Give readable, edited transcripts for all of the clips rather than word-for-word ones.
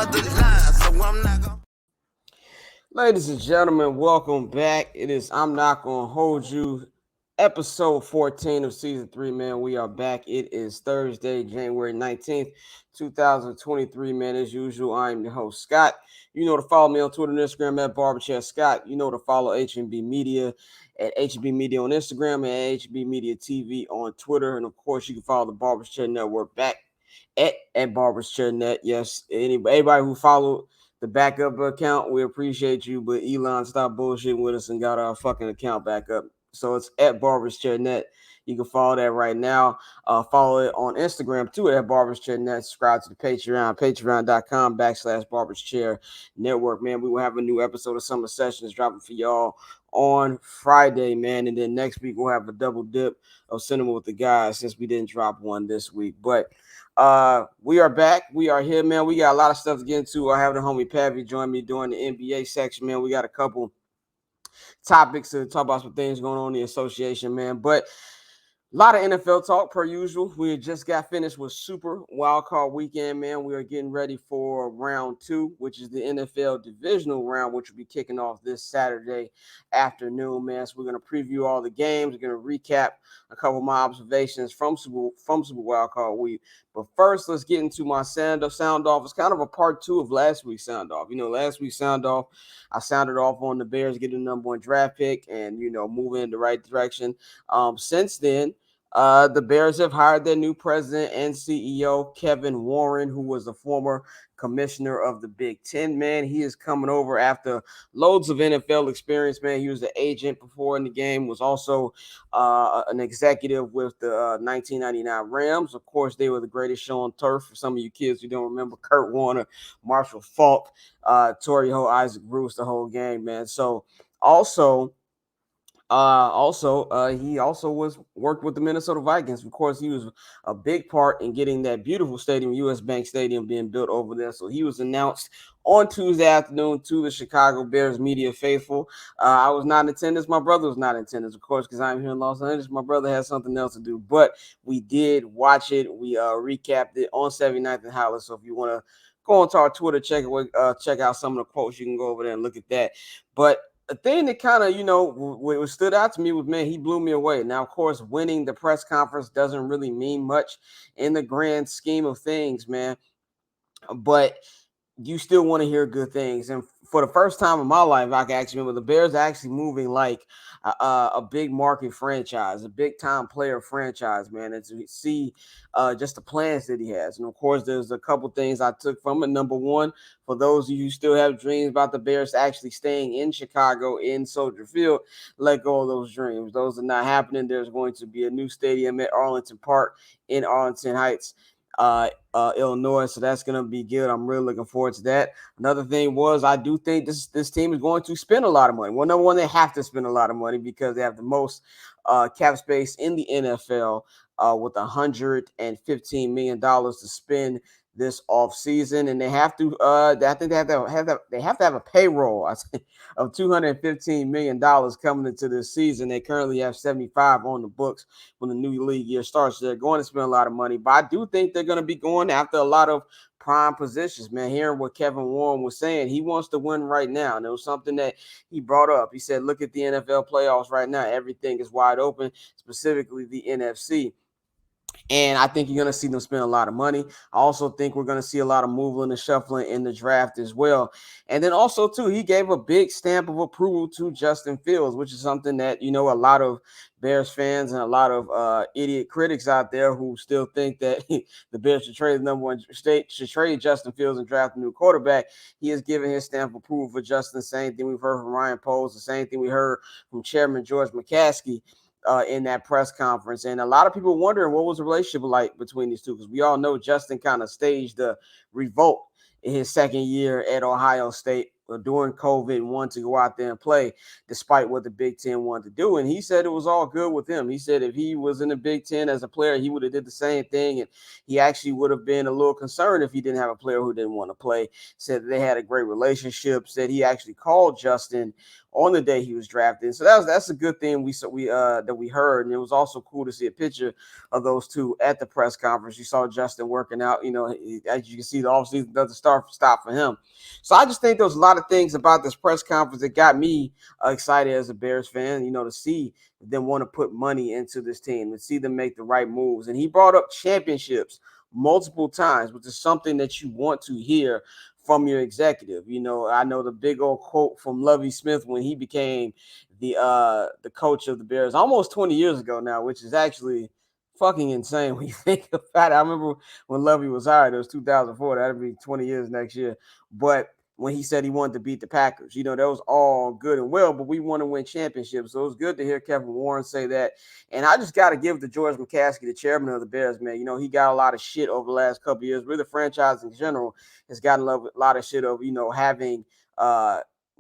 other line, so I'm not gonna. Ladies and gentlemen, welcome back. It is I'm Not Gonna Hold You, episode 14 of season 3, man. We are back. It is Thursday, January 19th, 2023, man. As usual, I'm your host, Scott. You know to follow me on Twitter and Instagram at Barberchair Scott. You know to follow HNB Media at HNB Media on Instagram and HNB Media TV on Twitter. And of course, you can follow the Barberchair Network back at Barberchair Net. Yes, anybody who followed the backup account, we appreciate you, but Elon stopped bullshitting with us and got our fucking account back up. So it's at Barbers Chair Net. You can follow that right now. Follow it on Instagram too at Barbers Chair Net. Subscribe to the Patreon, patreon.com/Barbers Chair Network. Man, we will have a new episode of Summer Sessions dropping for y'all on Friday, man. And then next week we'll have a double dip of Cinema with the Guys since we didn't drop one this week. But we are back. We are here, man. We got a lot of stuff to get into. I have the homie Pavi join me during the NBA section, man. We got a couple topics to talk about, some things going on in the association, man. But a lot of NFL talk per usual. We just got finished with Super Wildcard Weekend, man. We are getting ready for round 2, which is the NFL Divisional round, which will be kicking off this Saturday afternoon, man. So we're going to preview all the games. We're going to recap a couple of my observations from Super Wildcard Week. But first, let's get into my sound off. It's kind of a part 2 of last week's sound off. You know, last week's sound off, I sounded off on the Bears getting the number 1 draft pick and, you know, moving in the right direction. Since then, the Bears have hired their new president and CEO, Kevin Warren, who was a former commissioner of the Big Ten, man. He is coming over after loads of NFL experience, man. He was an agent before in the game, was also an executive with the 1999 Rams. Of course, they were the greatest show on turf. For some of you kids who don't remember, Kurt Warner, Marshall Faulk, Torrey Holt, Isaac Bruce, the whole game, man. So he also was worked with the Minnesota Vikings. Of course, he was a big part in getting that beautiful stadium, US Bank Stadium, being built over there. So he was announced on Tuesday afternoon to the Chicago Bears media faithful. I was not in attendance. My brother was not in attendance, of course, because I'm here in Los Angeles. My brother has something else to do, but we did watch it. We recapped it on 79th and Highland. So if you want to go onto our Twitter, check out some of the quotes, you can go over there and look at that. But a thing that kind of, you know, what stood out to me was, man, he blew me away. Now, of course, winning the press conference doesn't really mean much in the grand scheme of things, man. But you still want to hear good things. And for the first time in my life, I can actually remember the Bears actually moving like a big market franchise, a big time player franchise, man. And to see just the plans that he has. And of course, there's a couple things I took from it. Number one, for those of you who still have dreams about the Bears actually staying in Chicago in Soldier Field, let go of those dreams. Those are not happening. There's going to be a new stadium at Arlington Park in Arlington Heights, Illinois. So that's going to be good. I'm really looking forward to that. Another thing was, I do think this team is going to spend a lot of money. Well, number one, they have to spend a lot of money because they have the most cap space in the NFL with $115 million to spend this off season, and they have to. I think they have to have a payroll of $215 million coming into this season. They currently have 75 on the books when the new league year starts. So they're going to spend a lot of money, but I do think they're going to be going after a lot of prime positions, man. Hearing what Kevin Warren was saying, he wants to win right now. And it was something that he brought up. He said, look at the NFL playoffs right now. Everything is wide open, specifically the NFC. And I think you're going to see them spend a lot of money. I also think we're going to see a lot of moving and shuffling in the draft as well. And then also, too, he gave a big stamp of approval to Justin Fields, which is something that, you know, a lot of Bears fans and a lot of idiot critics out there who still think that the Bears should trade the number 1 state, should trade Justin Fields and draft a new quarterback. He has given his stamp of approval for Justin. The same thing we've heard from Ryan Poles, the same thing we heard from Chairman George McCaskey in that press conference. And a lot of people wondering what was the relationship like between these two, because we all know Justin kind of staged the revolt in his second year at Ohio State during COVID and wanted to go out there and play despite what the Big Ten wanted to do. And he said it was all good with him. He said if he was in the Big Ten as a player, he would have did the same thing. And he actually would have been a little concerned if he didn't have a player who didn't want to play. Said they had a great relationship. Said he actually called Justin on the day he was drafted. So that's a good thing that we heard. And it was also cool to see a picture of those two at the press conference. You saw Justin working out. As you can see, the offseason doesn't stop for him. So I just think there's a lot of things about this press conference that got me excited as a Bears fan, to see them want to put money into this team and see them make the right moves. And he brought up championships multiple times, which is something that you want to hear from your executive. I know the big old quote from Lovie Smith when he became the coach of the Bears almost 20 years ago now, which is actually fucking insane when you think about it. I remember when Lovie was hired, it was 2004. That'll be 20 years next year. But when he said he wanted to beat the Packers, that was all good and well, but we want to win championships. So it was good to hear Kevin Warren say that. And I just got to give to George McCaskey, the chairman of the Bears, man. He got a lot of shit over the last couple of years. Really, the franchise in general has gotten a lot of shit over, having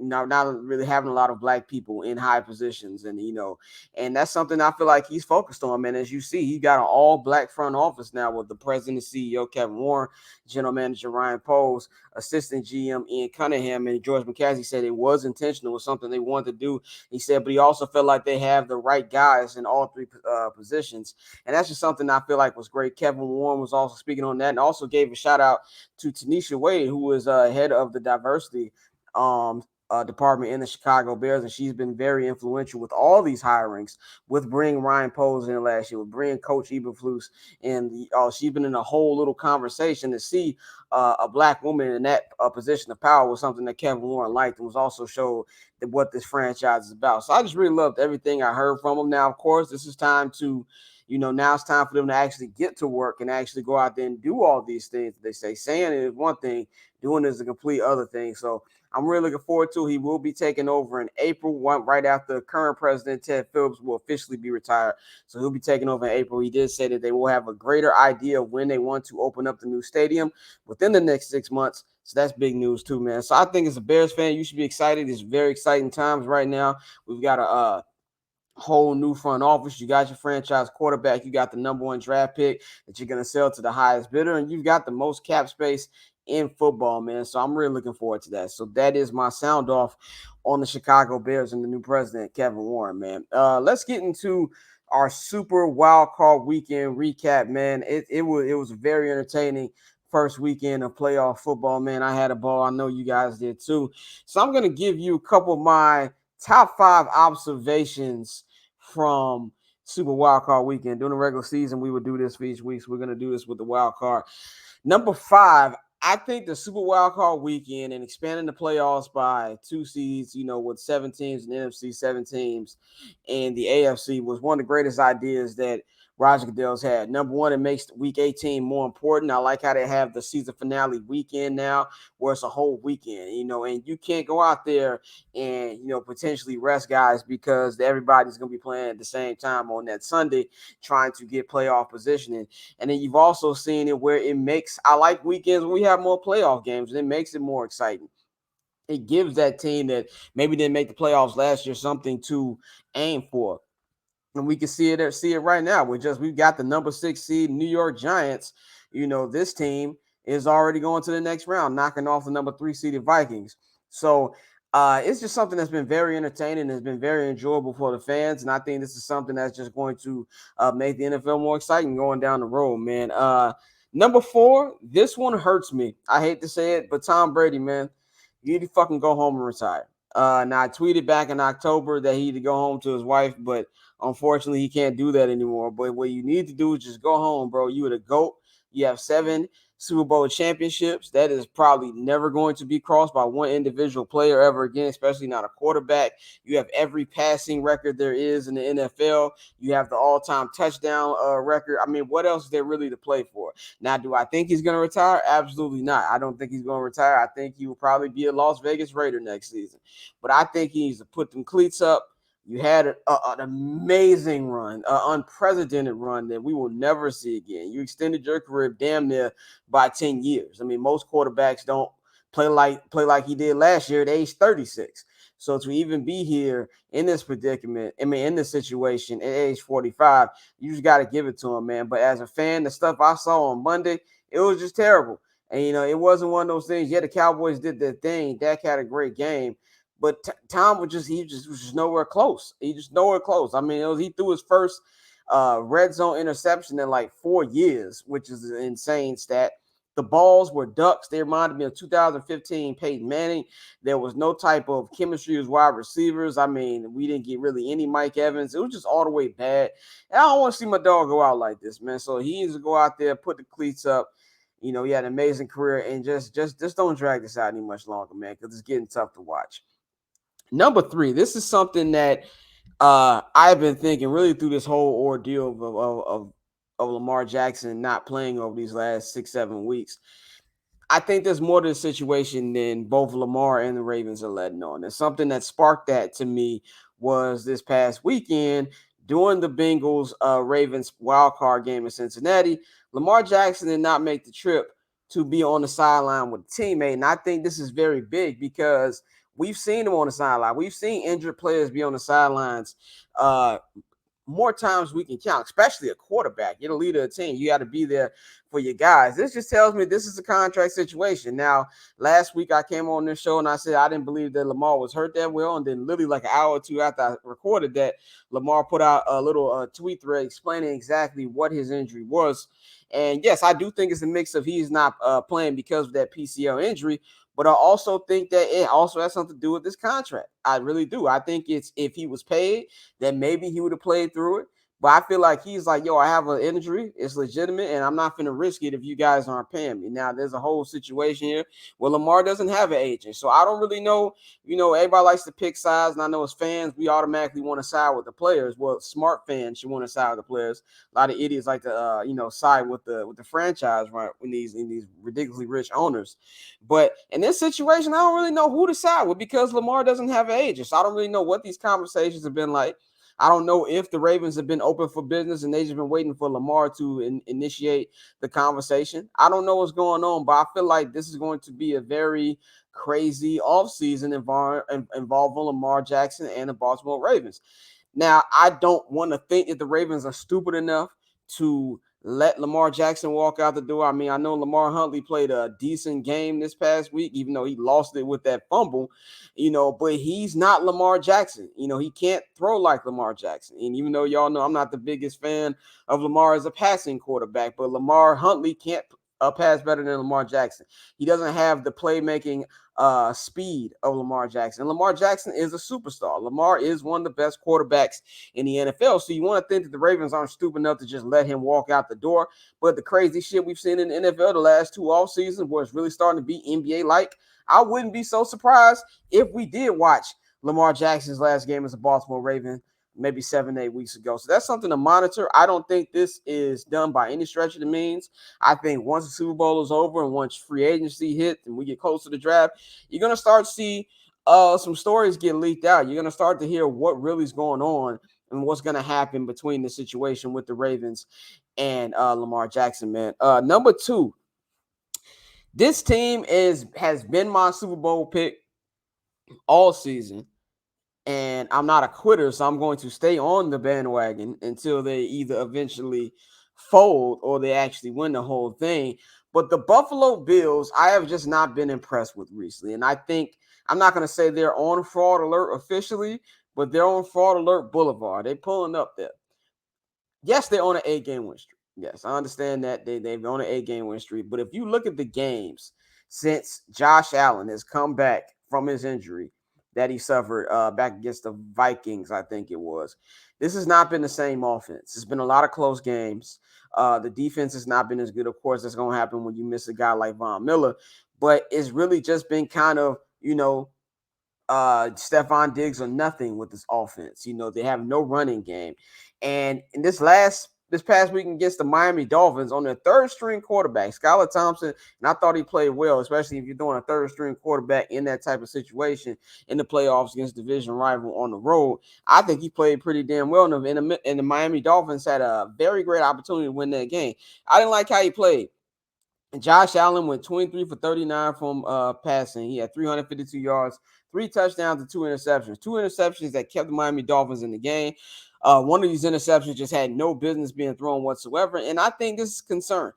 not really having a lot of black people in high positions. And that's something I feel like he's focused on, man. As you see, he got an all black front office now with the president and CEO, Kevin Warren, general manager, Ryan Poles, assistant GM, Ian Cunningham, and George McCaskey said it was intentional. It was something they wanted to do. He said, but he also felt like they have the right guys in all three positions. And that's just something I feel like was great. Kevin Warren was also speaking on that and also gave a shout out to Tanisha Wade, who was head of the diversity department in the Chicago Bears, and she's been very influential with all these hirings, with bringing Ryan Poles in last year, with bringing Coach Eberflus, and she's been in a whole little conversation to see a black woman in that position of power was something that Kevin Warren liked and was also showed that what this franchise is about. So I just really loved everything I heard from him. Now, of course, this is time to now it's time for them to actually get to work and actually go out there and do all these things. They say saying it is one thing, doing it is a complete other thing. So I'm really looking forward to. He will be taking over in April, right after current president Ted Phillips will officially be retired. So he'll be taking over in April. He did say that they will have a greater idea of when they want to open up the new stadium within the next 6 months. So that's big news too, man. So I think as a Bears fan, you should be excited. It's very exciting times right now. We've got a whole new front office. You got your franchise quarterback. You got the number one draft pick that you're going to sell to the highest bidder, and you've got the most cap space in football, man. So I'm really looking forward to that. So that is my sound off on the Chicago Bears and the new president, Kevin Warren, man. Let's get into our super wild card weekend recap, man. It was very entertaining first weekend of playoff football, man. I had a ball. I know you guys did too. So I'm going to give you a couple of my top 5 observations from Super Wild Card Weekend. During the regular season, we would do this for each week. So we're going to do this with the wild card. Number 5, I think the Super Wild Card Weekend and expanding the playoffs by 2 seeds, with 7 teams in the NFC, 7 teams in the AFC was one of the greatest ideas that Roger Goodell's had. Number one, it makes week 18 more important. I like how they have the season finale weekend now, where it's a whole weekend, and you can't go out there and, potentially rest guys because everybody's going to be playing at the same time on that Sunday trying to get playoff positioning. And then you've also seen it where I like weekends when we have more playoff games, and it makes it more exciting. It gives that team that maybe didn't make the playoffs last year something to aim for. And we can see it right now. We've got the number 6 seed New York Giants. This team is already going to the next round, knocking off the number 3 seeded Vikings. So it's just something that's been very entertaining, has been very enjoyable for the fans, and I think this is something that's just going to make the NFL more exciting going down the road, man. Number 4, this one hurts me. I hate to say it, but Tom Brady, man, you need to fucking go home and retire. Now I tweeted back in October that he need to go home to his wife, but unfortunately he can't do that anymore. But what you need to do is just go home, bro. You are the GOAT. You have 7 Super Bowl championships. That is probably never going to be crossed by one individual player ever again, especially not a quarterback. You have every passing record there is in the NFL. You have the all-time touchdown record. I mean, what else is there really to play for? Now, do I think he's going to retire? Absolutely not. I don't think he's going to retire. I think he will probably be a Las Vegas Raider next season. But I think he needs to put them cleats up. You had an amazing run, an unprecedented run that we will never see again. You extended your career damn near by 10 years. I mean, most quarterbacks don't play like he did last year at age 36. So to even be here in this predicament, I mean, in this situation at age 45, you just got to give it to him, man. But as a fan, the stuff I saw on Monday, it was just terrible. And, it wasn't one of those things. Yeah, the Cowboys did their thing. Dak had a great game. But Tom was just was just nowhere close. He just nowhere close. I mean, he threw his first red zone interception in like 4 years, which is an insane stat. The balls were ducks. They reminded me of 2015 Peyton Manning. There was no type of chemistry as wide receivers. I mean, we didn't get really any Mike Evans. It was just all the way bad. And I don't want to see my dog go out like this, man. So he needs to go out there, put the cleats up. He had an amazing career, and just don't drag this out any much longer, man, because it's getting tough to watch. Number 3, this is something that I've been thinking really through this whole ordeal of Lamar Jackson not playing over these last 6-7 weeks. I think there's more to the situation than both Lamar and the Ravens are letting on. There's something that sparked that to me was this past weekend during the Bengals Ravens wild card game in Cincinnati. Lamar Jackson did not make the trip to be on the sideline with a teammate. And I think this is very big because we've seen him on the sideline. We've seen injured players be on the sidelines more times we can count, especially a quarterback. You're the leader of the team. You got to be there for your guys. This just tells me this is a contract situation. Now, last week I came on this show and I said I didn't believe that Lamar was hurt that well. And then literally like an hour or two after I recorded that, Lamar put out a little tweet thread explaining exactly what his injury was. And yes, I do think it's a mix of he's not playing because of that PCL injury, but I also think that it also has something to do with this contract. I really do. I think it's if he was paid, then maybe he would have played through it. But I feel like he's like, yo, I have an injury. It's legitimate, and I'm not going to risk it if you guys aren't paying me. Now, there's a whole situation here where Lamar doesn't have an agent. So I don't really know. Everybody likes to pick sides, and I know as fans, we automatically want to side with the players. Well, smart fans should want to side with the players. A lot of idiots like to, side with the franchise, right? In these ridiculously rich owners. But in this situation, I don't really know who to side with because Lamar doesn't have an agent. So I don't really know what these conversations have been like. I don't know if the Ravens have been open for business and they've just been waiting for Lamar to initiate the conversation. I don't know what's going on, but I feel like this is going to be a very crazy offseason involving Lamar Jackson and the Baltimore Ravens. Now, I don't want to think that the Ravens are stupid enough to let Lamar Jackson walk out the door. I mean, I know Lamar Huntley played a decent game this past week, even though he lost it with that fumble, but he's not Lamar Jackson. He can't throw like Lamar Jackson. And even though y'all know I'm not the biggest fan of Lamar as a passing quarterback, but Lamar Huntley can't pass better than Lamar Jackson. He doesn't have the playmaking speed of Lamar Jackson. And Lamar Jackson is a superstar. Lamar is one of the best quarterbacks in the NFL. So you want to think that the Ravens aren't stupid enough to just let him walk out the door. But the crazy shit we've seen in the NFL the last 2 off seasons where it's really starting to be NBA-like, I wouldn't be so surprised if we did watch Lamar Jackson's last game as a Baltimore Raven maybe 7-8 weeks ago. So that's something to monitor. I don't think this is done by any stretch of the means. I think once the Super Bowl is over and once free agency hits and we get close to the draft, you're going to start to see some stories get leaked out. You're going to start to hear what really is going on and what's going to happen between the situation with the Ravens and Lamar Jackson, man. Number 2, this team has been my Super Bowl pick all season. And I'm not a quitter, so I'm going to stay on the bandwagon until they either eventually fold or they actually win the whole thing. But the Buffalo Bills, I have just not been impressed with recently. And I think I'm not going to say they're on fraud alert officially, but they're on fraud alert boulevard. They're pulling up there. Yes, they're on an 8-game win streak. Yes, I understand that they've on an 8-game win streak. But if you look at the games since Josh Allen has come back from his injury that he suffered back against the Vikings, I think it was, this has not been the same offense. It's been a lot of close games. The defense has not been as good. Of course, that's going to happen when you miss a guy like Von Miller. But it's really just been kind of, Stephon Diggs or nothing with this offense. They have no running game. And in this past week against the Miami Dolphins on their third string quarterback, Skylar Thompson, and I thought he played well, especially if you're doing a third string quarterback in that type of situation in the playoffs against division rival on the road. I think he played pretty damn well, and the Miami Dolphins had a very great opportunity to win that game. I didn't like how he played. And Josh Allen went 23 for 39 from passing. He had 352 yards, 3 touchdowns, and 2 interceptions. 2 interceptions that kept the Miami Dolphins in the game. One of these interceptions just had no business being thrown whatsoever. And I think this is a concern.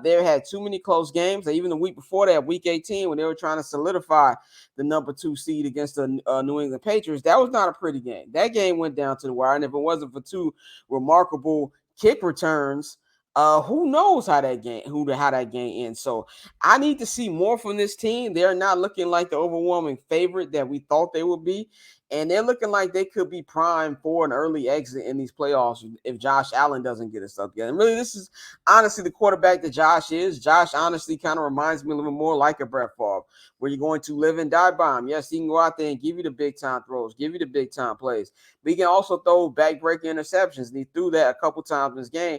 They had too many close games. Even the week before that, week 18, when they were trying to solidify the number 2 seed against the New England Patriots, that was not a pretty game. That game went down to the wire. And if it wasn't for 2 remarkable kick returns, who knows how that game ends. So I need to see more from this team. They're not looking like the overwhelming favorite that we thought they would be. And they're looking like they could be primed for an early exit in these playoffs if Josh Allen doesn't get us up together. And really, this is honestly the quarterback that Josh is. Josh honestly kind of reminds me a little bit more like a Brett Favre, where you're going to live and die by him. Yes, he can go out there and give you the big-time throws, give you the big-time plays. But he can also throw back-breaking interceptions. And he threw that a couple times in this game.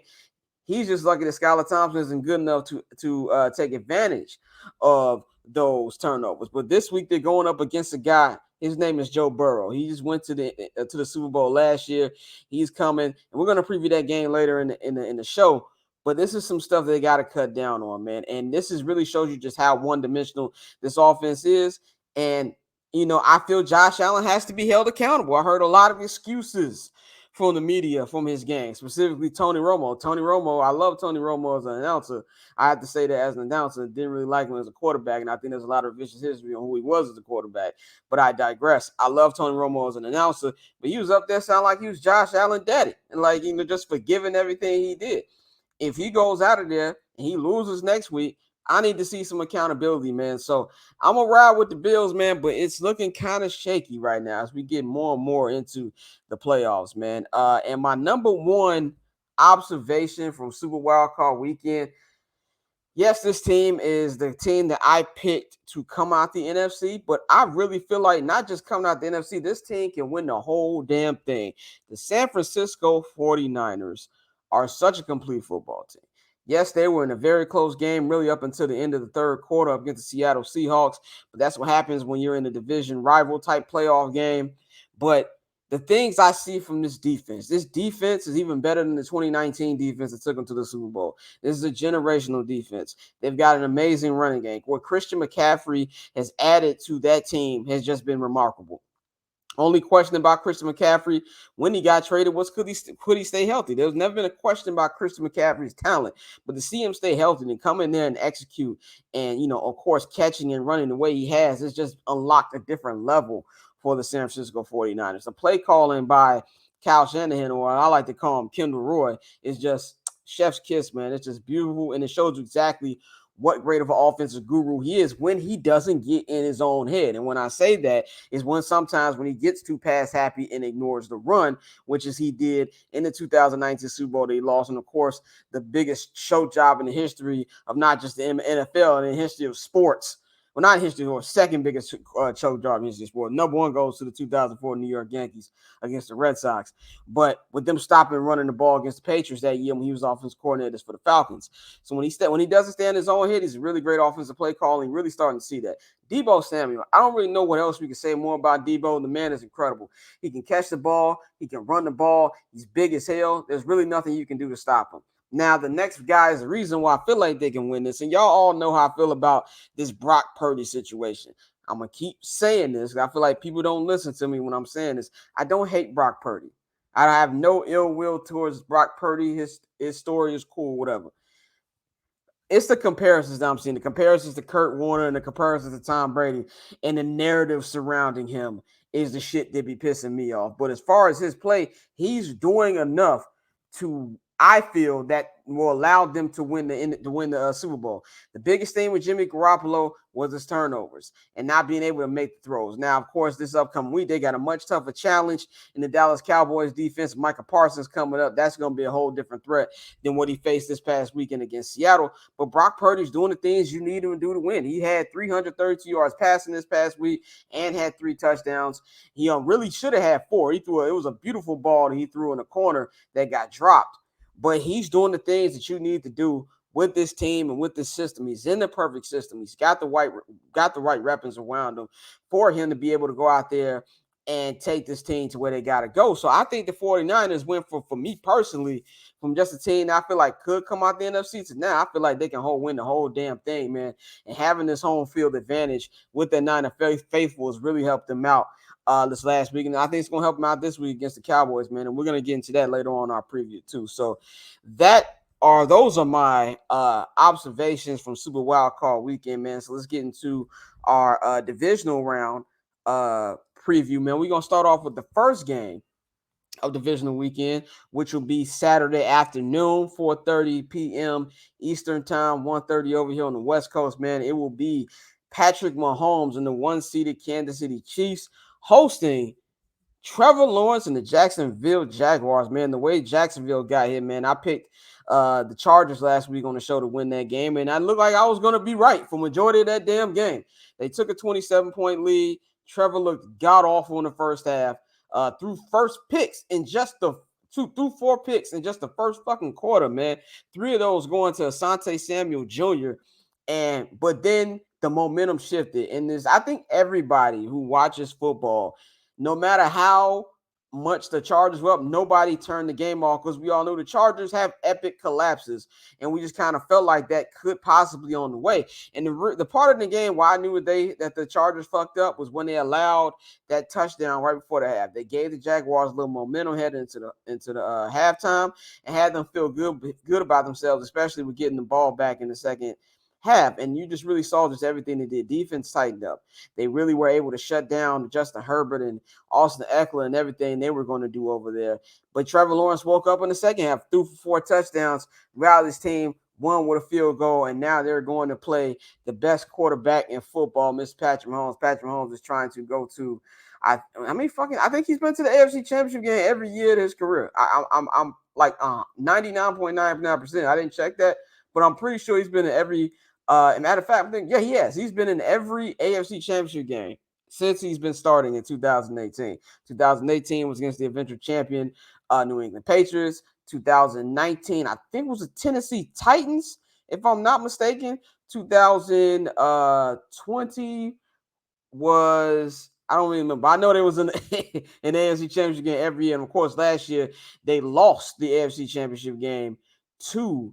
He's just lucky that Skylar Thompson isn't good enough to take advantage of those turnovers. But this week they're going up against a guy. His name is Joe Burrow. He just went to the Super Bowl last year. He's coming, and we're going to preview that game later in the show. But this is some stuff they got to cut down on, man. And this is really shows you just how one-dimensional this offense is. And I feel Josh Allen has to be held accountable. I heard a lot of excuses from the media from his game, specifically Tony Romo. I love Tony Romo as an announcer. I have to say that as an announcer, didn't really like him as a quarterback, and I think there's a lot of vicious history on who he was as a quarterback. But I digress. I love Tony Romo as an announcer, but he was up there sounding like he was Josh Allen daddy, and just forgiving everything he did. If he goes out of there and he loses next week, I need to see some accountability, man. So I'm going to ride with the Bills, man, but it's looking kind of shaky right now as we get more and more into the playoffs, man. And my number one observation from Super Wildcard Weekend, yes, this team is the team that I picked to come out the NFC, but I really feel like not just coming out the NFC, this team can win the whole damn thing. The San Francisco 49ers are such a complete football team. Yes, they were in a very close game, really up until the end of the third quarter against the Seattle Seahawks, but that's what happens when you're in a division rival type playoff game. But the things I see from this defense is even better than the 2019 defense that took them to the Super Bowl. This is a generational defense. They've got an amazing running game. What Christian McCaffrey has added to that team has just been remarkable. Only question about Christian McCaffrey when he got traded was could he stay healthy? There's never been a question about Christian McCaffrey's talent, but to see him stay healthy and come in there and execute and, of course, catching and running the way he has, it's just unlocked a different level for the San Francisco 49ers. The play calling by Kyle Shanahan, or I like to call him Kendall Roy, is just chef's kiss, man. It's just beautiful, and it shows you exactly what great of an offensive guru he is when he doesn't get in his own head. And when I say that is when sometimes when he gets too pass happy and ignores the run, which is he did in the 2019 Super Bowl that he lost. And of course, the biggest show job in the history of not just the NFL and in the history of sports. Well, not history, or second biggest choke job in history of sports. Number one goes to the 2004 New York Yankees against the Red Sox. But with them stopping running the ball against the Patriots that year when he was offensive coordinator for the Falcons. So when he doesn't stay in his own head, he's a really great offensive play calling. Really starting to see that. Deebo Samuel, I don't really know what else we can say more about Deebo. The man is incredible. He can catch the ball. He can run the ball. He's big as hell. There's really nothing you can do to stop him. Now, the next guy is the reason why I feel like they can win this. And y'all all know how I feel about this Brock Purdy situation. I'm going to keep saying this. I feel like people don't listen to me when I'm saying this. I don't hate Brock Purdy. I have no ill will towards Brock Purdy. His story is cool, whatever. It's the comparisons that I'm seeing. The comparisons to Kurt Warner and the comparisons to Tom Brady and the narrative surrounding him is the shit that be pissing me off. But as far as his play, he's doing enough to, I feel, that will allow them to win the Super Bowl. The biggest thing with Jimmy Garoppolo was his turnovers and not being able to make the throws. Now, of course, this upcoming week, they got a much tougher challenge in the Dallas Cowboys defense. Micah Parsons coming up. That's going to be a whole different threat than what he faced this past weekend against Seattle. But Brock Purdy's doing the things you need him to do to win. He had 332 yards passing this past week and had 3 touchdowns. He really should have had 4. It was a beautiful ball that he threw in the corner that got dropped. But he's doing the things that you need to do with this team and with this system. He's in the perfect system. He's got the right weapons around him for him to be able to go out there and take this team to where they got to go. So I think the 49ers went for me personally, from just a team that I feel like could come out the NFC to now, I feel like they can win the whole damn thing, man. And having this home field advantage with the Niner faithful has really helped them out this last week. And I think it's going to help them out this week against the Cowboys, man. And we're going to get into that later on in our preview too. So those are my observations from Super Wild Card Weekend, man. So let's get into our divisional round preview, man. We're going to start off with the first game of divisional weekend, which will be Saturday afternoon, 4:30 p.m. Eastern time, 1:30 over here on the West Coast, man. It will be Patrick Mahomes and the one-seeded Kansas City Chiefs hosting Trevor Lawrence and the Jacksonville Jaguars, man. The way Jacksonville got hit, man. I picked the Chargers last week on the show to win that game, and I looked like I was going to be right for majority of that damn game. They took a 27-point lead. Trevor looked god-awful in the first half. Threw first picks in just the threw 4 picks in just the first fucking quarter, man. 3 of those going to Asante Samuel Jr. But then the momentum shifted. And I think everybody who watches football, no matter how much the Chargers were up, nobody turned the game off, because we all know the Chargers have epic collapses, and we just kind of felt like that could possibly on the way. And the part of the game why I knew that the Chargers fucked up was when they allowed that touchdown right before the half. They gave the Jaguars a little momentum heading into the halftime and had them feel good about themselves, especially with getting the ball back in the second half. And you just really saw just everything they did. Defense tightened up. They really were able to shut down Justin Herbert and Austin Eckler and everything they were going to do over there. But Trevor Lawrence woke up in the second half, threw for 4 touchdowns, rallied his team, won with a field goal, and now they're going to play the best quarterback in football, Mr. Patrick Mahomes. Patrick Mahomes is trying to go to, I think he's been to the AFC Championship game every year of his career. I'm like 99.99%. I didn't check that, but I'm pretty sure he's been in every. Matter of fact, I think, he has. He's been in every AFC Championship game since he's been starting in 2018. 2018 was against the eventual champion New England Patriots. 2019, I think, was the Tennessee Titans, if I'm not mistaken. 2020 was, I don't really remember. I know there was an AFC Championship game every year. And, of course, last year they lost the AFC Championship game to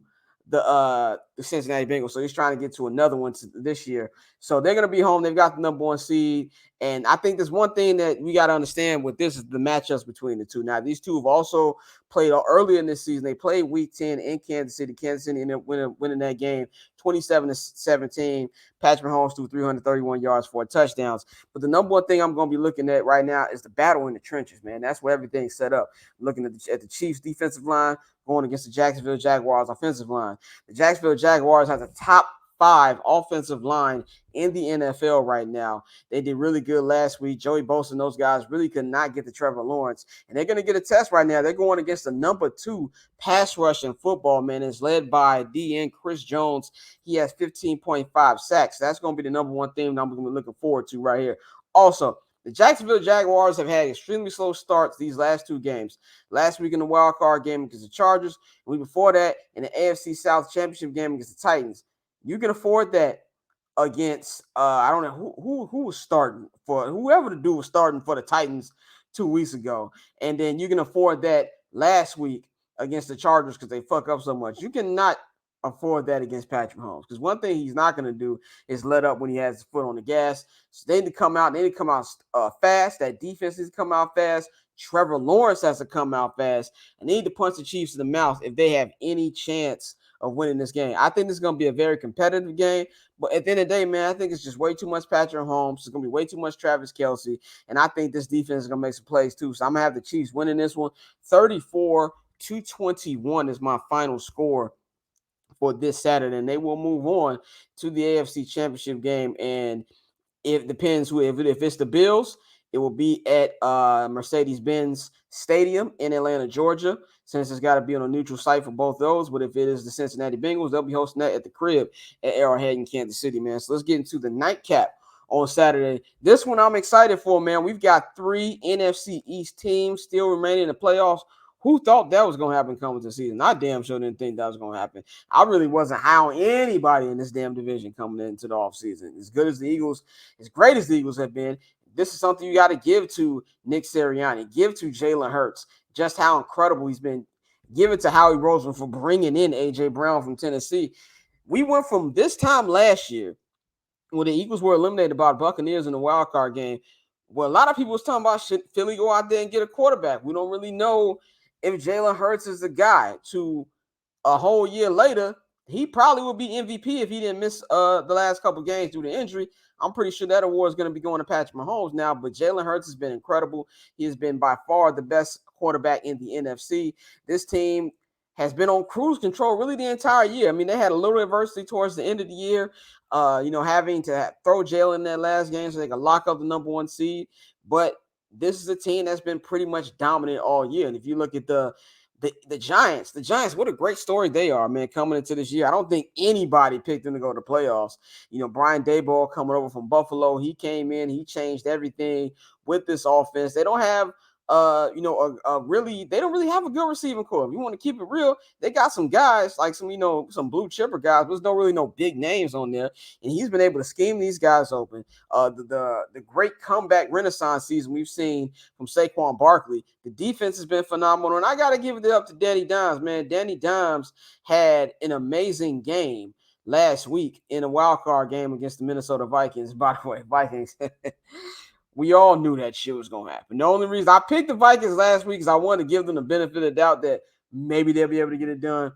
the Cincinnati Bengals. So he's trying to get to another one this year. So they're going to be home. They've got the number 1 seed. And I think there's one thing that we got to understand with this is the matchups between the two. Now, these two have also played earlier in this season. They played week 10 in Kansas City. Kansas City ended up winning that game 27-17. Patrick Mahomes threw 331 yards, 4 touchdowns. But the number one thing I'm going to be looking at right now is the battle in the trenches, man. That's where everything's set up. Looking at the Chiefs' defensive line going against the Jacksonville Jaguars' offensive line. The Jacksonville Jaguars have the top 5 offensive line in the NFL right now. They did really good last week. Joey Bosa and those guys really could not get to Trevor Lawrence. And they're going to get a test right now. They're going against the number 2 pass rush in football, man. It's led by DN Chris Jones. He has 15.5 sacks. That's going to be the number 1 thing I'm going to be looking forward to right here. Also, the Jacksonville Jaguars have had extremely slow starts these last 2 games. Last week in the wild card game against the Chargers, the week before that in the AFC South Championship game against the Titans. You can afford that against I don't know who was starting for whoever the dude was starting for the Titans 2 weeks ago, and then you can afford that last week against the Chargers because they fuck up so much. You cannot afford that against Patrick Mahomes, because one thing he's not going to do is let up when he has his foot on the gas. So they need to come out. They need to come out fast. That defense needs to come out fast. Trevor Lawrence has to come out fast, and they need to punch the Chiefs in the mouth if they have any chance of winning this game. I think this is going to be a very competitive game, but at the end of the day, man, I think it's just way too much Patrick Mahomes. It's going to be way too much Travis Kelce, and I think this defense is going to make some plays too. So I'm going to have the Chiefs winning this one. 34-21 is my final score for this Saturday, and they will move on to the AFC Championship game. And it depends if it's the Bills, it will be at Mercedes-Benz Stadium in Atlanta, Georgia, since it's got to be on a neutral site for both those. But if it is the Cincinnati Bengals, they'll be hosting that at the crib at Arrowhead in Kansas City, man. So let's get into the nightcap on Saturday. This one I'm excited for, man. We've got 3 NFC East teams still remaining in the playoffs. Who thought that was going to happen coming to the season? I damn sure didn't think that was going to happen. I really wasn't high on anybody in this damn division coming into the offseason. As good as the Eagles, as great as the Eagles have been, this is something you got to give to Nick Sirianni, give to Jalen Hurts, just how incredible he's been. Give it to Howie Roseman for bringing in A.J. Brown from Tennessee. We went from this time last year when the Eagles were eliminated by the Buccaneers in the wild card game. Well, a lot of people was talking about should Philly go out there and get a quarterback. We don't really know if Jalen Hurts is the guy. To a whole year later, he probably would be MVP if he didn't miss the last couple games due to injury. I'm pretty sure that award is going to be going to Patrick Mahomes now, but Jalen Hurts has been incredible. He has been by far the best quarterback in the NFC. This team has been on cruise control really the entire year. I mean, they had a little adversity towards the end of the year, having to throw Jalen in that last game so they could lock up the number 1 seed. But this is a team that's been pretty much dominant all year. And if you look at the Giants, what a great story they are, man, coming into this year. I don't think anybody picked them to go to the playoffs. Brian Daboll coming over from Buffalo, he came in, he changed everything with this offense. They don't have they don't really have a good receiving core. If you want to keep it real, they got some guys like some blue chipper guys, but there's no really no big names on there. And he's been able to scheme these guys open. The great comeback renaissance season we've seen from Saquon Barkley. The defense has been phenomenal. And I got to give it up to Danny Dimes, man. Danny Dimes had an amazing game last week in a wild card game against the Minnesota Vikings. By the way, Vikings. We all knew that shit was going to happen. The only reason I picked the Vikings last week is I wanted to give them the benefit of the doubt that maybe they'll be able to get it done,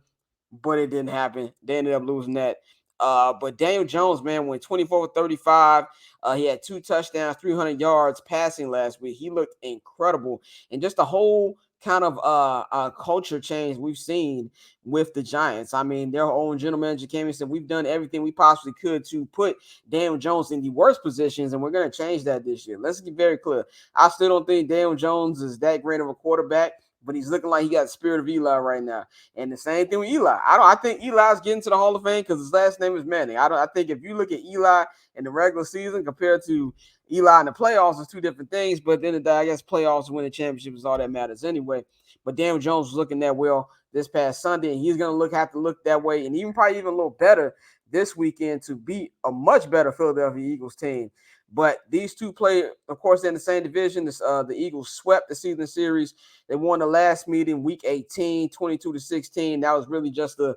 but it didn't happen. They ended up losing that. But Daniel Jones, man, went 24 for 35. He had 2 touchdowns, 300 yards passing last week. He looked incredible. And just the whole kind of culture change we've seen with the Giants. I mean, their own general manager came and said, we've done everything we possibly could to put Daniel Jones in the worst positions, and we're going to change that this year. Let's get very clear. I still don't think Daniel Jones is that great of a quarterback, but he's looking like he got the spirit of Eli right now. And the same thing with Eli. I think Eli's getting to the Hall of Fame because his last name is Manning. I think if you look at Eli in the regular season compared to Eli in the playoffs, it's 2 different things. But then I guess playoffs and winning championship is all that matters anyway. But Daniel Jones was looking that well this past Sunday, and he's going to have to look that way, and probably even a little better this weekend to beat a much better Philadelphia Eagles team. But these two play, of course, in the same division. The Eagles swept the season series. They won the last meeting, week 18, 22-16. That was really just to,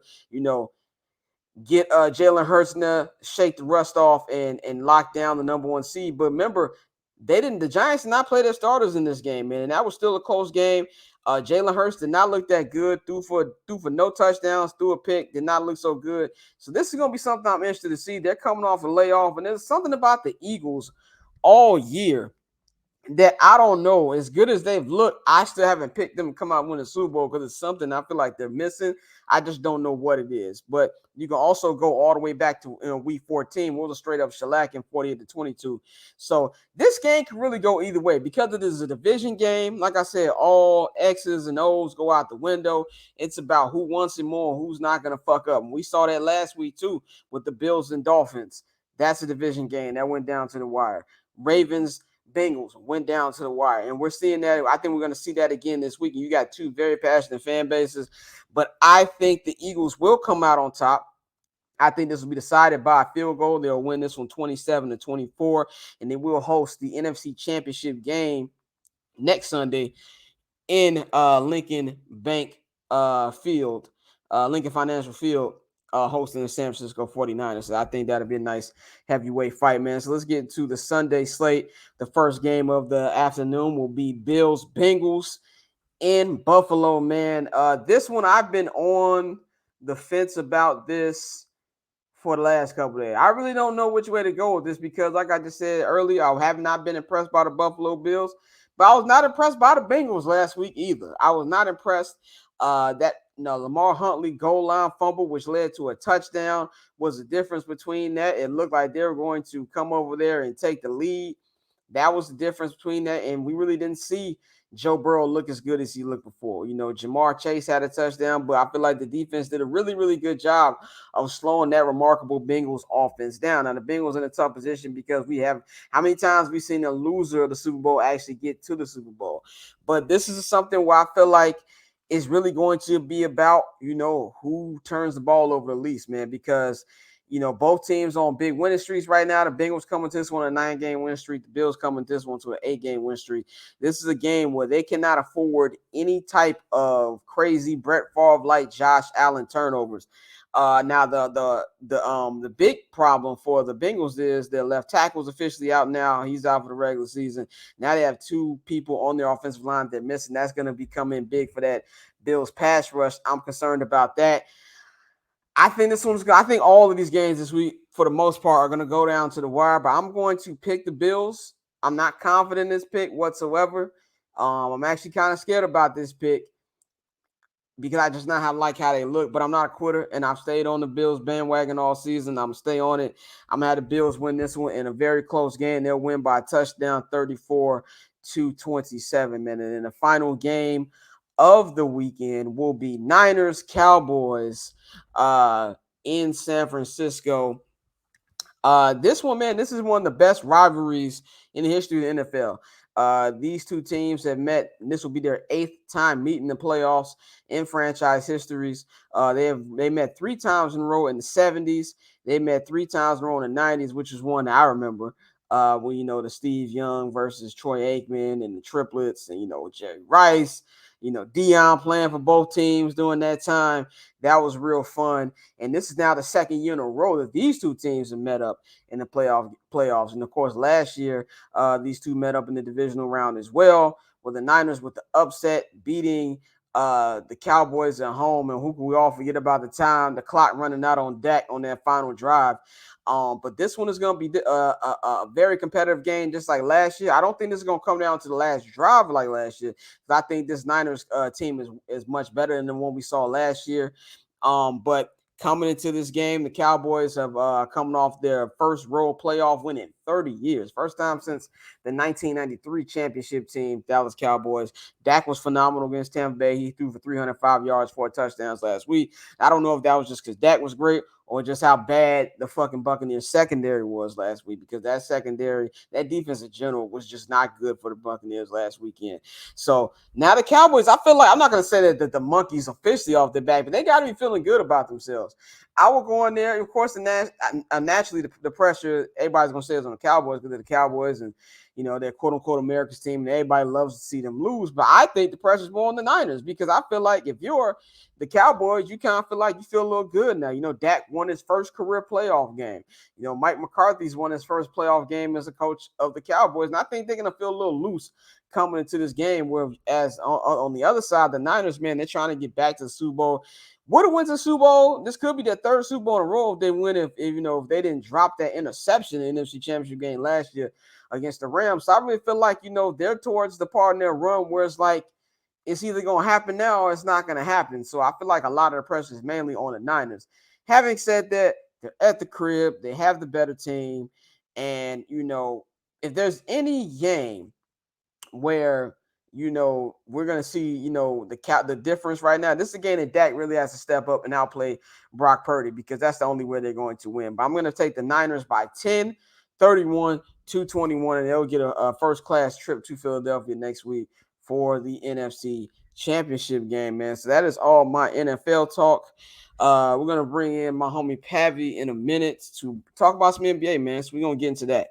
get Jalen Hurts to shake the rust off and lock down the number 1 seed. But remember, the Giants did not play their starters in this game, man. And that was still a close game. Jalen Hurts did not look that good. Threw for no touchdowns, threw a pick, did not look so good. So this is going to be something I'm interested to see. They're coming off a layoff, and there's something about the Eagles all year that I don't know. As good as they've looked, I still haven't picked them to come out and win the Super Bowl because it's something I feel like they're missing. I just don't know what it is. But you can also go all the way back to week 14. We'll just straight up shellacking 48-22. So this game can really go either way because it is a division game. Like I said, all X's and O's go out the window. It's about who wants it more, who's not going to fuck up. And we saw that last week too with the Bills and Dolphins. That's a division game that went down to the wire. Ravens, Bengals went down to the wire, and we're seeing that. I think we're going to see that again this week. You got 2 very passionate fan bases, but I think the Eagles will come out on top. I think this will be decided by a field goal. They'll win this one 27-24, and they will host the NFC Championship game next Sunday in Lincoln Financial Field. Hosting the San Francisco 49ers. So I think that'll be a nice heavyweight fight, man. So let's get to the Sunday slate. The first game of the afternoon will be Bills-Bengals in Buffalo, man. This one, I've been on the fence about this for the last couple of days. I really don't know which way to go with this because, like I just said earlier, I have not been impressed by the Buffalo Bills, but I was not impressed by the Bengals last week either. I was not impressed that Lamar Huntley goal line fumble, which led to a touchdown, was the difference between that. It looked like they were going to come over there and take the lead. That was the difference between that, and we really didn't see Joe Burrow look as good as he looked before. Jamar Chase had a touchdown, but I feel like the defense did a really, really good job of slowing that remarkable Bengals offense down. Now, the Bengals in a tough position because we have how many times we've seen a loser of the Super Bowl actually get to the Super Bowl. But this is something where I feel like is really going to be about, who turns the ball over the least, man, because, both teams on big winning streaks right now. The Bengals coming to this one a 9-game win streak. The Bills coming to this one to an 8-game win streak. This is a game where they cannot afford any type of crazy Brett Favre-like Josh Allen turnovers. Now the big problem for the Bengals is their left tackle is officially out now. He's out for the regular season. Now they have 2 people on their offensive line they're missing. That's going to be coming big for that Bills pass rush. I'm concerned about that. I think all of these games this week, for the most part, are going to go down to the wire, but I'm going to pick the Bills. I'm not confident in this pick whatsoever. I'm actually kind of scared about this pick because I just not like how they look, but I'm not a quitter, and I've stayed on the Bills bandwagon all season. I'm going to stay on it. I'm going to have the Bills win this one in a very close game. They'll win by a touchdown, 34-27, man. And in the final game of the weekend will be Niners Cowboys in San Francisco. This one, man, this is one of the best rivalries in the history of the NFL. These 2 teams have met, and this will be their 8th time meeting in the playoffs in franchise histories. They met 3 times in a row in the 70s. They met 3 times in a row in the 90s, which is one I remember. When the Steve Young versus Troy Aikman and the triplets, and Jerry Rice, Dion playing for both teams during that time. That was real fun. And this is now the 2nd year in a row that these 2 teams have met up in the playoffs. And of course, last year, these 2 met up in the divisional round as well, with the Niners with the upset beating the Cowboys at home. And who can we all forget about the clock running out on Dak on that final drive. But this one is going to be a very competitive game, just like last year. I don't think this is going to come down to the last drive like last year. I think this Niners team is much better than the one we saw last year. But coming into this game, the Cowboys have coming off their first road playoff win in 30 years. First time since the 1993 championship team, Dallas Cowboys. Dak was phenomenal against Tampa Bay. He threw for 305 yards, 4 touchdowns last week. I don't know if that was just because Dak was great or just how bad the fucking Buccaneers secondary was last week, because that secondary, that defense in general was just not good for the Buccaneers last weekend. So now the Cowboys, I feel like, I'm not going to say that the monkeys officially off their back, but they got to be feeling good about themselves. I will go in there. Of course, naturally, the pressure everybody's going to say is on the Cowboys because they're the Cowboys and, they're quote-unquote America's team, and everybody loves to see them lose. But I think the pressure's more on the Niners, because I feel like if you're the Cowboys, you kind of feel like you feel a little good now. Dak won his first career playoff game. Mike McCarthy's won his first playoff game as a coach of the Cowboys, and I think they're going to feel a little loose coming into this game, whereas on the other side, the Niners, man, they're trying to get back to the Super Bowl. Would have went to the Super Bowl. This could be their 3rd Super Bowl in a row if they win. If they didn't drop that interception in the NFC Championship game last year against the Rams. So I really feel like they're towards the part in their run where it's like it's either going to happen now or it's not going to happen. So I feel like a lot of the pressure is mainly on the Niners. Having said that, they're at the crib. They have the better team, and if there's any game where we're gonna see the difference right now, this is a game that Dak really has to step up and outplay Brock Purdy, because that's the only way they're going to win. But I'm going to take the Niners by 10, 31-21, and they'll get a first-class trip to Philadelphia next week for the NFC Championship game, man. So that is all my NFL talk. We're gonna bring in my homie Pavi in a minute to talk about some NBA, man. So we're gonna get into that.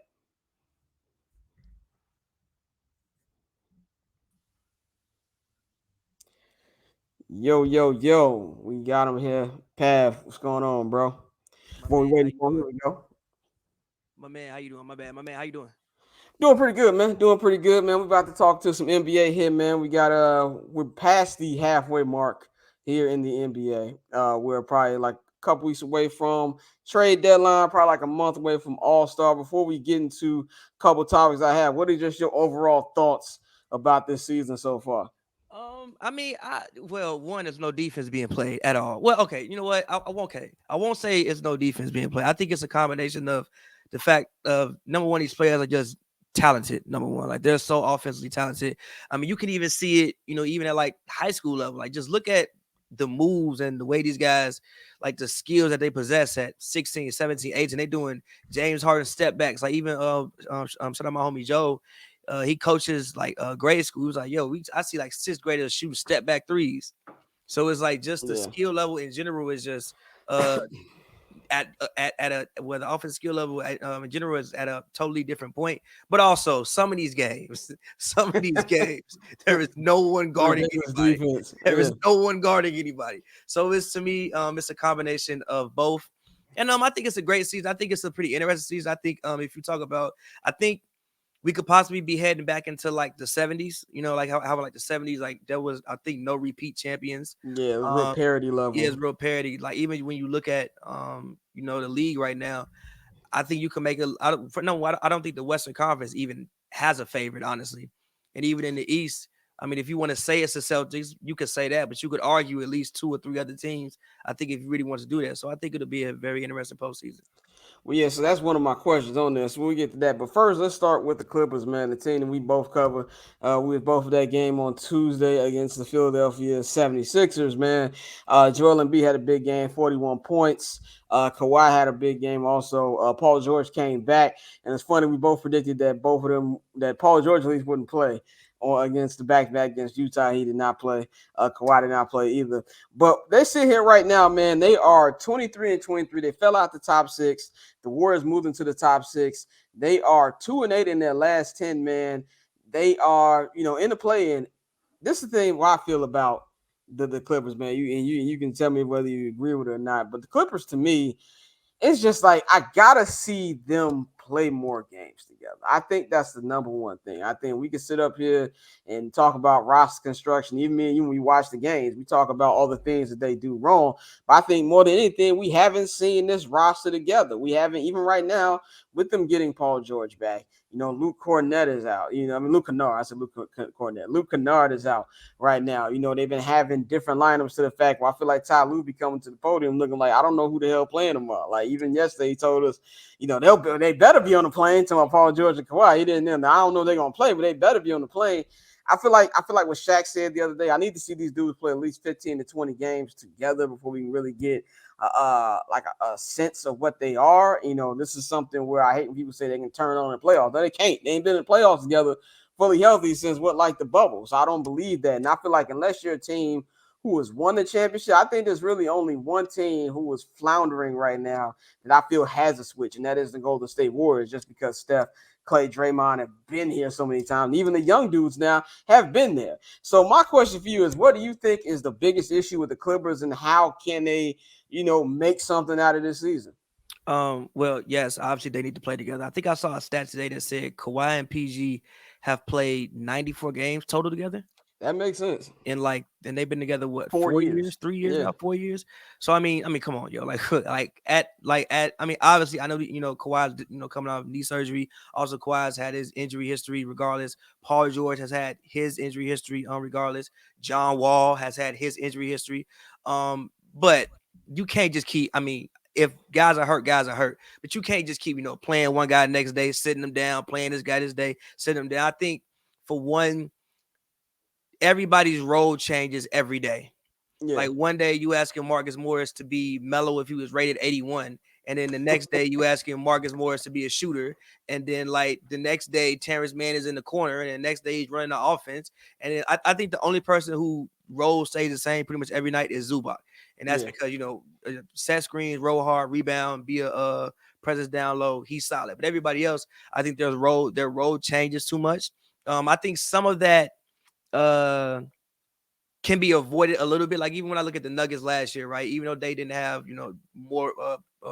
Yo, we got him here. Pav, what's going on, bro? What we waiting for? Here we go. My man, how you doing? My bad. My man, how you doing? Doing pretty good, man. We're about to talk to some NBA here, man. We're past the halfway mark here in the NBA. We're probably like a couple weeks away from trade deadline, probably like a month away from All-Star. Before we get into a couple topics I have, what are just your overall thoughts about this season so far? One, there's no defense being played at all. Well, okay, you know what? I won't say it's no defense being played. I think it's a combination of the fact of, number one, these players are just talented. Number one, like, they're so offensively talented. I mean, you can even see it, even at like high school level. Like, just look at the moves and the way these guys, like the skills that they possess at 16, 17, 18. They doing James Harden step backs. Like, even shout out my homie Joe. he coaches like grade school. He was like, yo, I see like sixth graders shooting step back threes. So it's like just the skill level in general is just at a where the offensive skill level in general is at a totally different point. But also some of these games, there is no one guarding anybody. Defense. There is no one guarding anybody. So it's, to me, it's a combination of both. And I think it's a great season. I think it's a pretty interesting season. I think if you talk about, I think we could possibly be heading back into like the 70s, like how like the 70s, like there was, I think, no repeat champions. Yeah, it was real parity level. Yeah, it's real parity. Like even when you look at the league right now, I think you can make I don't think the Western Conference even has a favorite, honestly. And even in the East, I mean, if you want to say it's the Celtics, you could say that, but you could argue at least 2 or 3 other teams, I think, if you really want to do that. So I think it'll be a very interesting postseason. Well, yeah, so that's one of my questions on this. We'll get to that. But first, let's start with the Clippers, man. The team that we both cover. We had both of that game on Tuesday against the Philadelphia 76ers, man. Joel Embiid had a big game, 41 points. Kawhi had a big game also. Paul George came back. And it's funny, we both predicted that both of them, that Paul George at least wouldn't play against the back-to-back against Utah. He did not play. Kawhi did not play either. But they sit here right now, man. They are 23-23. They fell out the top 6. The Warriors moved into the top 6. They are 2-8 in their last 10, man. They are, in the play-in. This is the thing I feel about the Clippers, man. You can tell me whether you agree with it or not. But the Clippers, to me, it's just like I gotta see them play more games together. I think that's the number one thing. I think we can sit up here and talk about roster construction. Even me and you, when we watch the games, we talk about all the things that they do wrong. But I think more than anything, we haven't seen this roster together. We haven't, even right now, with them getting Paul George back. Luke Cornett is out. Luke Kennard. I said Luke Cornett. Luke Kennard is out right now. They've been having different lineups to the fact where I feel like Ty Lue be coming to the podium looking like, I don't know who the hell playing them up. Like even yesterday he told us, they better be on the plane to my Paul George and Kawhi. He didn't know. I don't know if they're gonna play, but they better be on the plane. I feel like what Shaq said the other day. I need to see these dudes play at least 15 to 20 games together before we can really get like a sense of what they are. This is something where I hate when people say they can turn on in the playoffs. No, they can't. They ain't been in the playoffs together fully healthy since the bubble. So I don't believe that. And I feel like unless you're a team who has won the championship, I think there's really only one team who is floundering right now that I feel has a switch, and that is the Golden State Warriors, just because Steph, Clay, Draymond have been here so many times. And even the young dudes now have been there. So my question for you is, what do you think is the biggest issue with the Clippers, and how can they, make something out of this season? Well, yes, obviously they need to play together. I think I saw a stat today that said Kawhi and PG have played 94 games total together. That makes sense. And they've been together 4 years, 3 years now, 4 years. So I mean, come on, yo, obviously I know that, Kawhi's coming out of knee surgery. Also, Kawhi's had his injury history regardless. Paul George has had his injury history regardless. John Wall has had his injury history. But you can't just keep. If guys are hurt, but you can't just keep playing one guy next day, sitting them down, playing this guy this day, sitting them down. I think for one, everybody's role changes every day. Yeah. Like one day you asking Marcus Morris to be mellow if he was rated 81, and then the next day you asking Marcus Morris to be a shooter, and then like the next day Terrence Mann is in the corner, and the next day he's running the offense. And then I think the only person who role stays the same pretty much every night is Zubac, and that's because set screens, roll hard, rebound, be a presence down low. He's solid, but everybody else, I think their role changes too much. I think some of that can be avoided a little bit. Like even when I look at the Nuggets last year, right? Even though they didn't have, more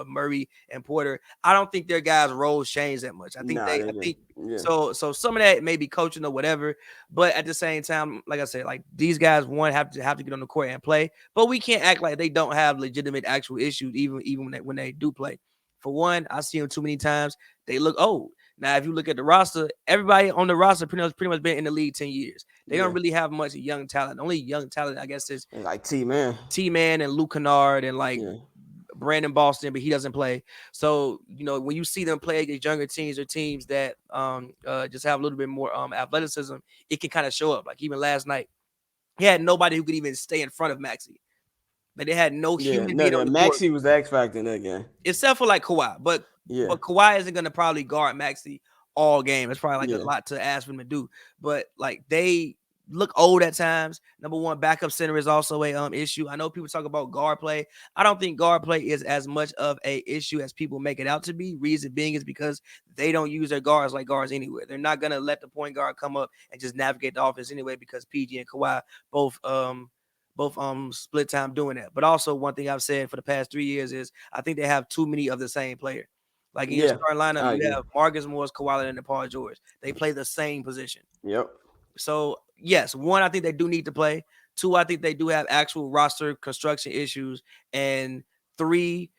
Murray and Porter, I don't think their guys' roles changed that much. I think so some of that may be coaching or whatever, but at the same time, like I said, like these guys have to get on the court and play, but we can't act like they don't have legitimate actual issues even when they do play. For one, I see them too many times. They look old. Now, if you look at the roster, everybody on the roster pretty much been in the league 10 years. They don't really have much young talent. Only young talent, I guess, is like T-Man and Luke Kennard and Brandon Boston, but he doesn't play. So, when you see them play against younger teams or teams that just have a little bit more athleticism, it can kind of show up. Like even last night, he had nobody who could even stay in front of Maxey. Like they had no human being on the Maxey court. was the X factor in that game. Except for like Kawhi. But Kawhi isn't going to probably guard Maxey all game. It's probably like a lot to ask for them to do. But like they look old at times. Number one, backup center is also a issue. I know people talk about guard play. I don't think guard play is as much of a issue as people make it out to be. Reason being is because they don't use their guards like guards anyway. They're not gonna let the point guard come up and just navigate the offense anyway because PG and Kawhi both split time doing that. But also one thing I've said for the past 3 years is I think they have too many of the same player. Like in your starting lineup, you have Marcus Morris, Kawhi Leonard, and Paul George. They play the same position. Yep. So yes, one, I think they do need to play. Two, I think they do have actual roster construction issues. And three,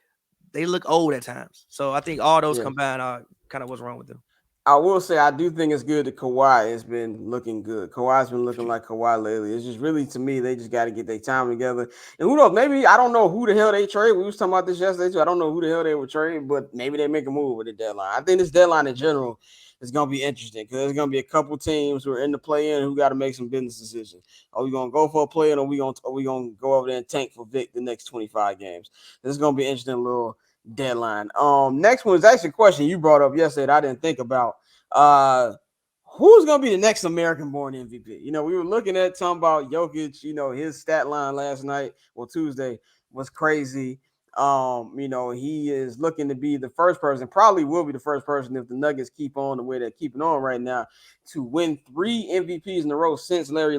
they look old at times. So I think all those combined are kind of what's wrong with them. I will say I do think it's good that Kawhi has been looking good. Kawhi's been looking like Kawhi lately. It's just really, to me, they just got to get their time together. And who knows? Maybe I don't know who the hell they trade. We was talking about this yesterday too. I don't know who the hell they would trade, but maybe they make a move with the deadline. I think this deadline in general is going to be interesting because there's going to be a couple teams who are in the play-in who got to make some business decisions. Are we going to go for a play-in, or are we going to go over there and tank for Vic the next 25 games? This is going to be an interesting little deadline. Next one is actually a question you brought up yesterday that I didn't think about. Who's gonna be the next American-born MVP? You know, we were looking at talking about Jokic. You know, his stat line last night, well, Tuesday, was crazy. You know, he is looking to be the first person, probably will be the first person if the Nuggets keep on the way they're keeping on right now, to win 3 MVPs in a row since Larry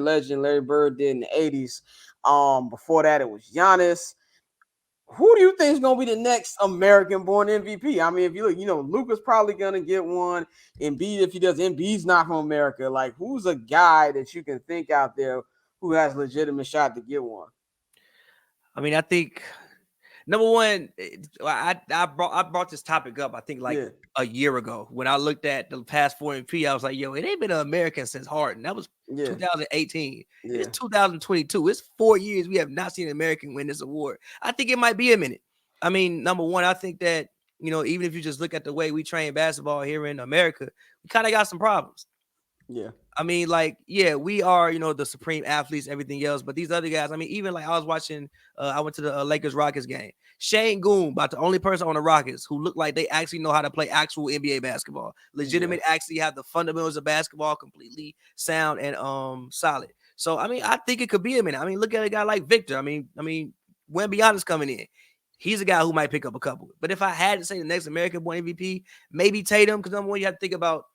Bird did in the 80s. Before that, it was Giannis. Who do you think is going to be the next American-born MVP? I mean, if you look, you know, Luka's probably going to get one. Embiid, if he does, Embiid's not from America. Like, who's a guy that you can think out there who has a legitimate shot to get one? I mean, I think number one, I brought this topic up, I think, a year ago when I looked at the past 4 MVP. I was like, yo, it ain't been an American since Harden. That was 2018. It's 2022. It's 4 years we have not seen an American win this award. I think it might be a minute. I mean, number one, I think that, you know, even if you just look at the way we train basketball here in America, we kind of got some problems. Yeah. I mean, like, yeah, we are, you know, the supreme athletes, everything else. But these other guys, I mean, even like I was watching, I went to the Lakers-Rockets game. Shane Goon, about the only person on the Rockets who looked like they actually know how to play actual NBA basketball. Legitimate, actually have the fundamentals of basketball completely sound and solid. So, I mean, I think it could be a minute. I mean, look at a guy like Victor. I mean, Wembanyama's coming in. He's a guy who might pick up a couple. But if I had to say the next American-born MVP, maybe Tatum, because number one, you have to think about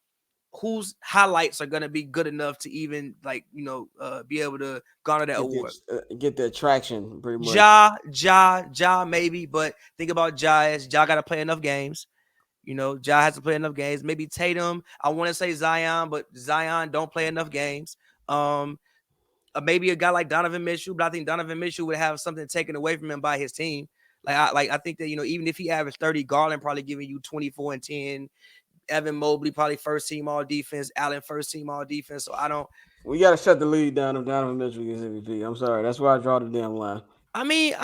whose highlights are going to be good enough to even, like, you know, be able to garner that award. Get the attraction pretty much. Ja, maybe, but think about Ja as Ja got to play enough games. You know, Ja has to play enough games. Maybe Tatum. I want to say Zion, but Zion don't play enough games. Maybe a guy like Donovan Mitchell, but I think Donovan Mitchell would have something taken away from him by his team. I think that, you know, even if he averaged 30, Garland probably giving you 24 and 10. Evan Mobley probably first team all defense. Allen first team all defense. So I don't. We got to shut the lead down if Donovan Mitchell gets MVP. I'm sorry. That's why I draw the damn line. I mean,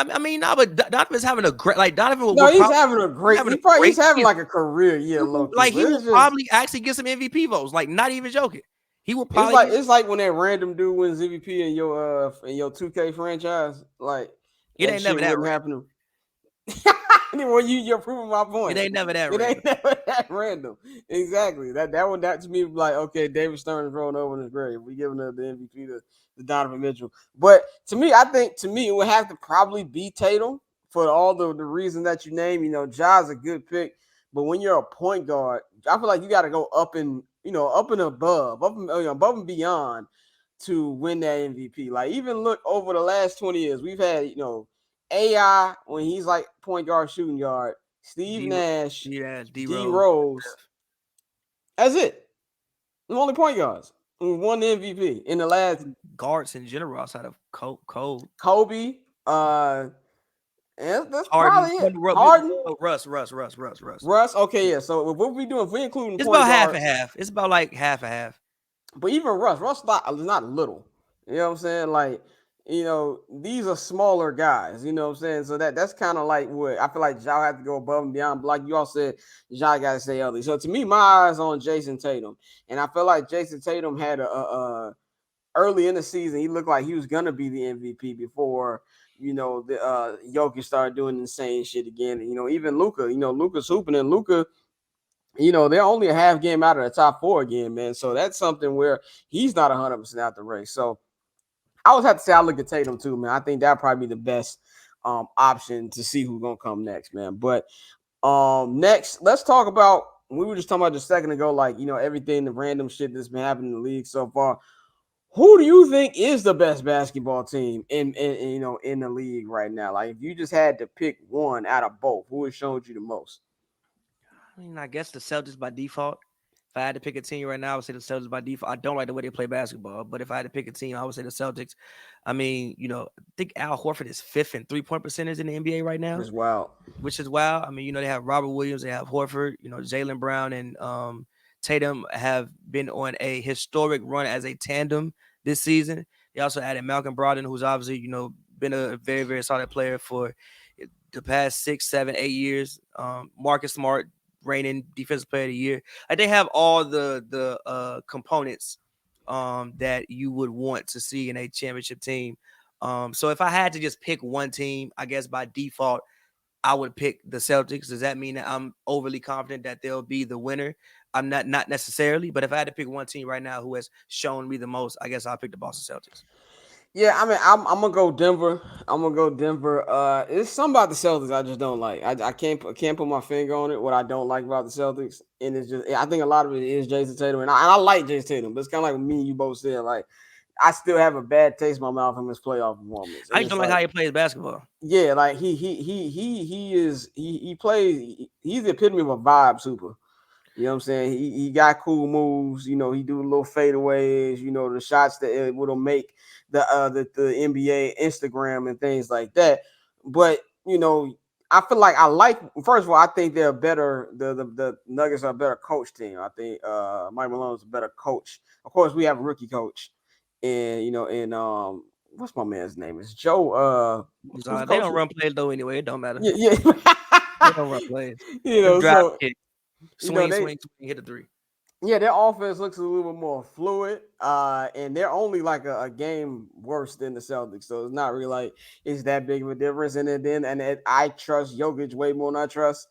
no, but Donovan's having a great, like, Donovan. No, he's having a great. He's having like a career year, low key. Like, he will probably actually get some MVP votes. Like, not even joking. He will probably. It's like when that random dude wins MVP in your 2K franchise. Like, it ain't never that happening. Well, you're proving my point. It ain't never that random. Ain't never that random. Exactly. That to me like, okay, David Stern is rolling over in his grave. We giving the MVP to Donovan Mitchell. But to me, it would have to probably be Tatum for all the reasons that you name. You know, Ja's a good pick, but when you're a point guard, I feel like you got to go up and above and beyond to win that MVP. Like, even look over the last 20 years, we've had, you know, AI when he's like point guard, shooting guard, Steve Nash, D Rose. That's it. The only point guards who won the MVP in the last guards in general outside of Kobe. And that's Harden, probably it. Harden, Russ. Okay, yeah. So what we doing? If we include it's about half and half. It's about like half and half. But even Russ not little. You know what I'm saying? Like, you know, these are smaller guys, you know what I'm saying? So that's kind of like what I feel like Ja have to go above and beyond. But like you all said, Ja got to stay healthy. So to me, my eyes on Jason Tatum. And I feel like Jason Tatum had early in the season, he looked like he was going to be the MVP before, you know, the Jokic started doing insane shit again. And, you know, even Luka, Luka's hooping, and Luka they're only a half game out of the top 4 again, man. So that's something where he's not 100% out the race. So I would have to say I look at Tatum too, man. I think that'd probably be the best option to see who's gonna come next, man. But next, let's talk about. We were just talking about just a second ago, like everything, the random shit that's been happening in the league so far. Who do you think is the best basketball team in the league right now? Like, if you just had to pick one out of both, who has shown you the most? I mean, I guess the Celtics by default. If I had to pick a team right now, I would say the Celtics by default. I don't like the way they play basketball, but if I had to pick a team, I would say the Celtics. I mean, I think Al Horford is 5th in 3-point percentage in the NBA right now, As well. which is wild. I mean, they have Robert Williams, they have Horford, Jaylen Brown and Tatum have been on a historic run as a tandem this season. They also added Malcolm Brogdon, who's obviously, been a very, very solid player for the past 6, 7, 8 years. Marcus Smart, reigning defensive player of the year. Like, they have all the components that you would want to see in a championship team. So if I had to just pick one team, I guess by default, I would pick the Celtics. Does that mean that I'm overly confident that they'll be the winner? I'm not necessarily, but if I had to pick one team right now who has shown me the most, I guess I'll pick the Boston Celtics. Yeah, I mean, I'm gonna go Denver. It's something about the Celtics I just don't like. I can't put my finger on it. What I don't like about the Celtics, and it's just I think a lot of it is Jason Tatum, and I like Jason Tatum, but it's kind of like me and you both said. Like, I still have a bad taste in my mouth from his playoff performance. I just don't like how he plays basketball. Yeah, like he plays. He's the epitome of a vibe super. You know what I'm saying? He got cool moves. He do little fadeaways. The shots that will make the NBA Instagram and things like that. But I feel like first of all, I think they're better. The Nuggets are a better coach team. I think Mike Malone's a better coach. Of course, we have a rookie coach, and what's my man's name? It's Joe. They don't run plays though anyway. It don't matter. Yeah. They don't run plays. So. Swing, hit a 3. Yeah, their offense looks a little bit more fluid, and they're only like a game worse than the Celtics, so it's not really like it's that big of a difference. I trust Jokic way more than I trust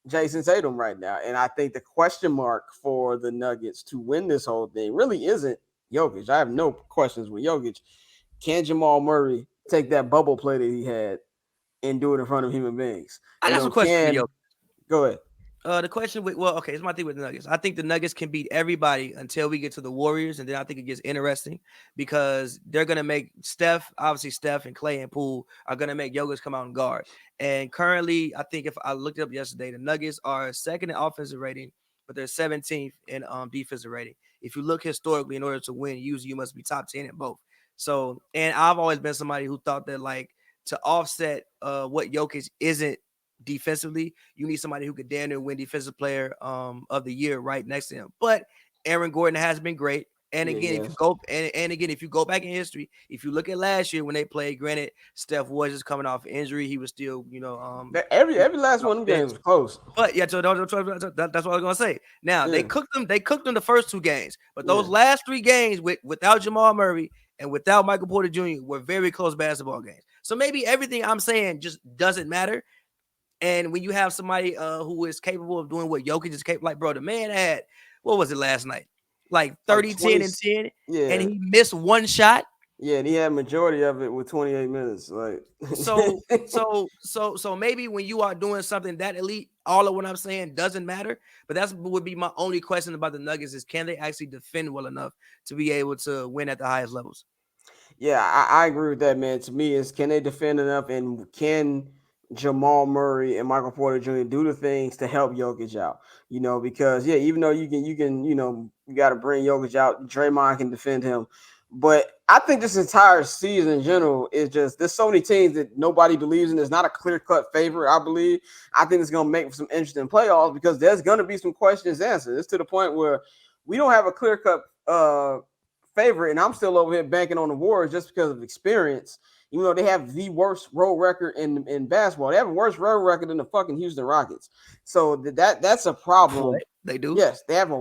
Jason Tatum right now, and I think the question mark for the Nuggets to win this whole thing really isn't Jokic. I have no questions with Jokic. Can Jamal Murray take that bubble play that he had and do it in front of human beings? I got some questions for Jokic. Go ahead. The question it's my thing with the Nuggets. I think the Nuggets can beat everybody until we get to the Warriors, and then I think it gets interesting because they're gonna make Steph and Clay and Poole are gonna make Jokic come out and guard. And currently, I think if I looked it up yesterday, the Nuggets are second in offensive rating, but they're 17th in defensive rating. If you look historically, in order to win, usually you must be top 10 in both. So, and I've always been somebody who thought that, like, to offset what Jokic isn't defensively, you need somebody who could damn near win defensive player of the year right next to him. But Aaron Gordon has been great. And again, if you go back in history, if you look at last year when they played, granted, Steph was just coming off injury. He was still, every last one of them games was close. But yeah, so that's what I was gonna say. Now they cooked them the first 2 games, but those last 3 games without Jamal Murray and without Michael Porter Jr. were very close basketball games. So maybe everything I'm saying just doesn't matter. And when you have somebody who is capable of doing what Jokic is capable, like, bro, the man had, what was it last night? Like 30, 10, and 10. Yeah. And he missed 1 shot. Yeah, and he had majority of it with 28 minutes. Like, so maybe when you are doing something that elite, all of what I'm saying doesn't matter. But that would be my only question about the Nuggets is, can they actually defend well enough to be able to win at the highest levels? Yeah, I agree with that, man. To me, is can they defend enough, and can Jamal Murray and Michael Porter Jr. do the things to help Jokic out? Because even though you can, you got to bring Jokic out, Draymond can defend him. But I think this entire season in general is just, there's so many teams that nobody believes in. There's not a clear-cut favorite, I believe. I think it's going to make for some interesting playoffs because there's going to be some questions answered. It's to the point where we don't have a clear-cut favorite, and I'm still over here banking on the Warriors just because of experience. Even though they have the worst road record in basketball, they have a worse road record than the fucking Houston Rockets. So that's a problem. They do. Yes, they have the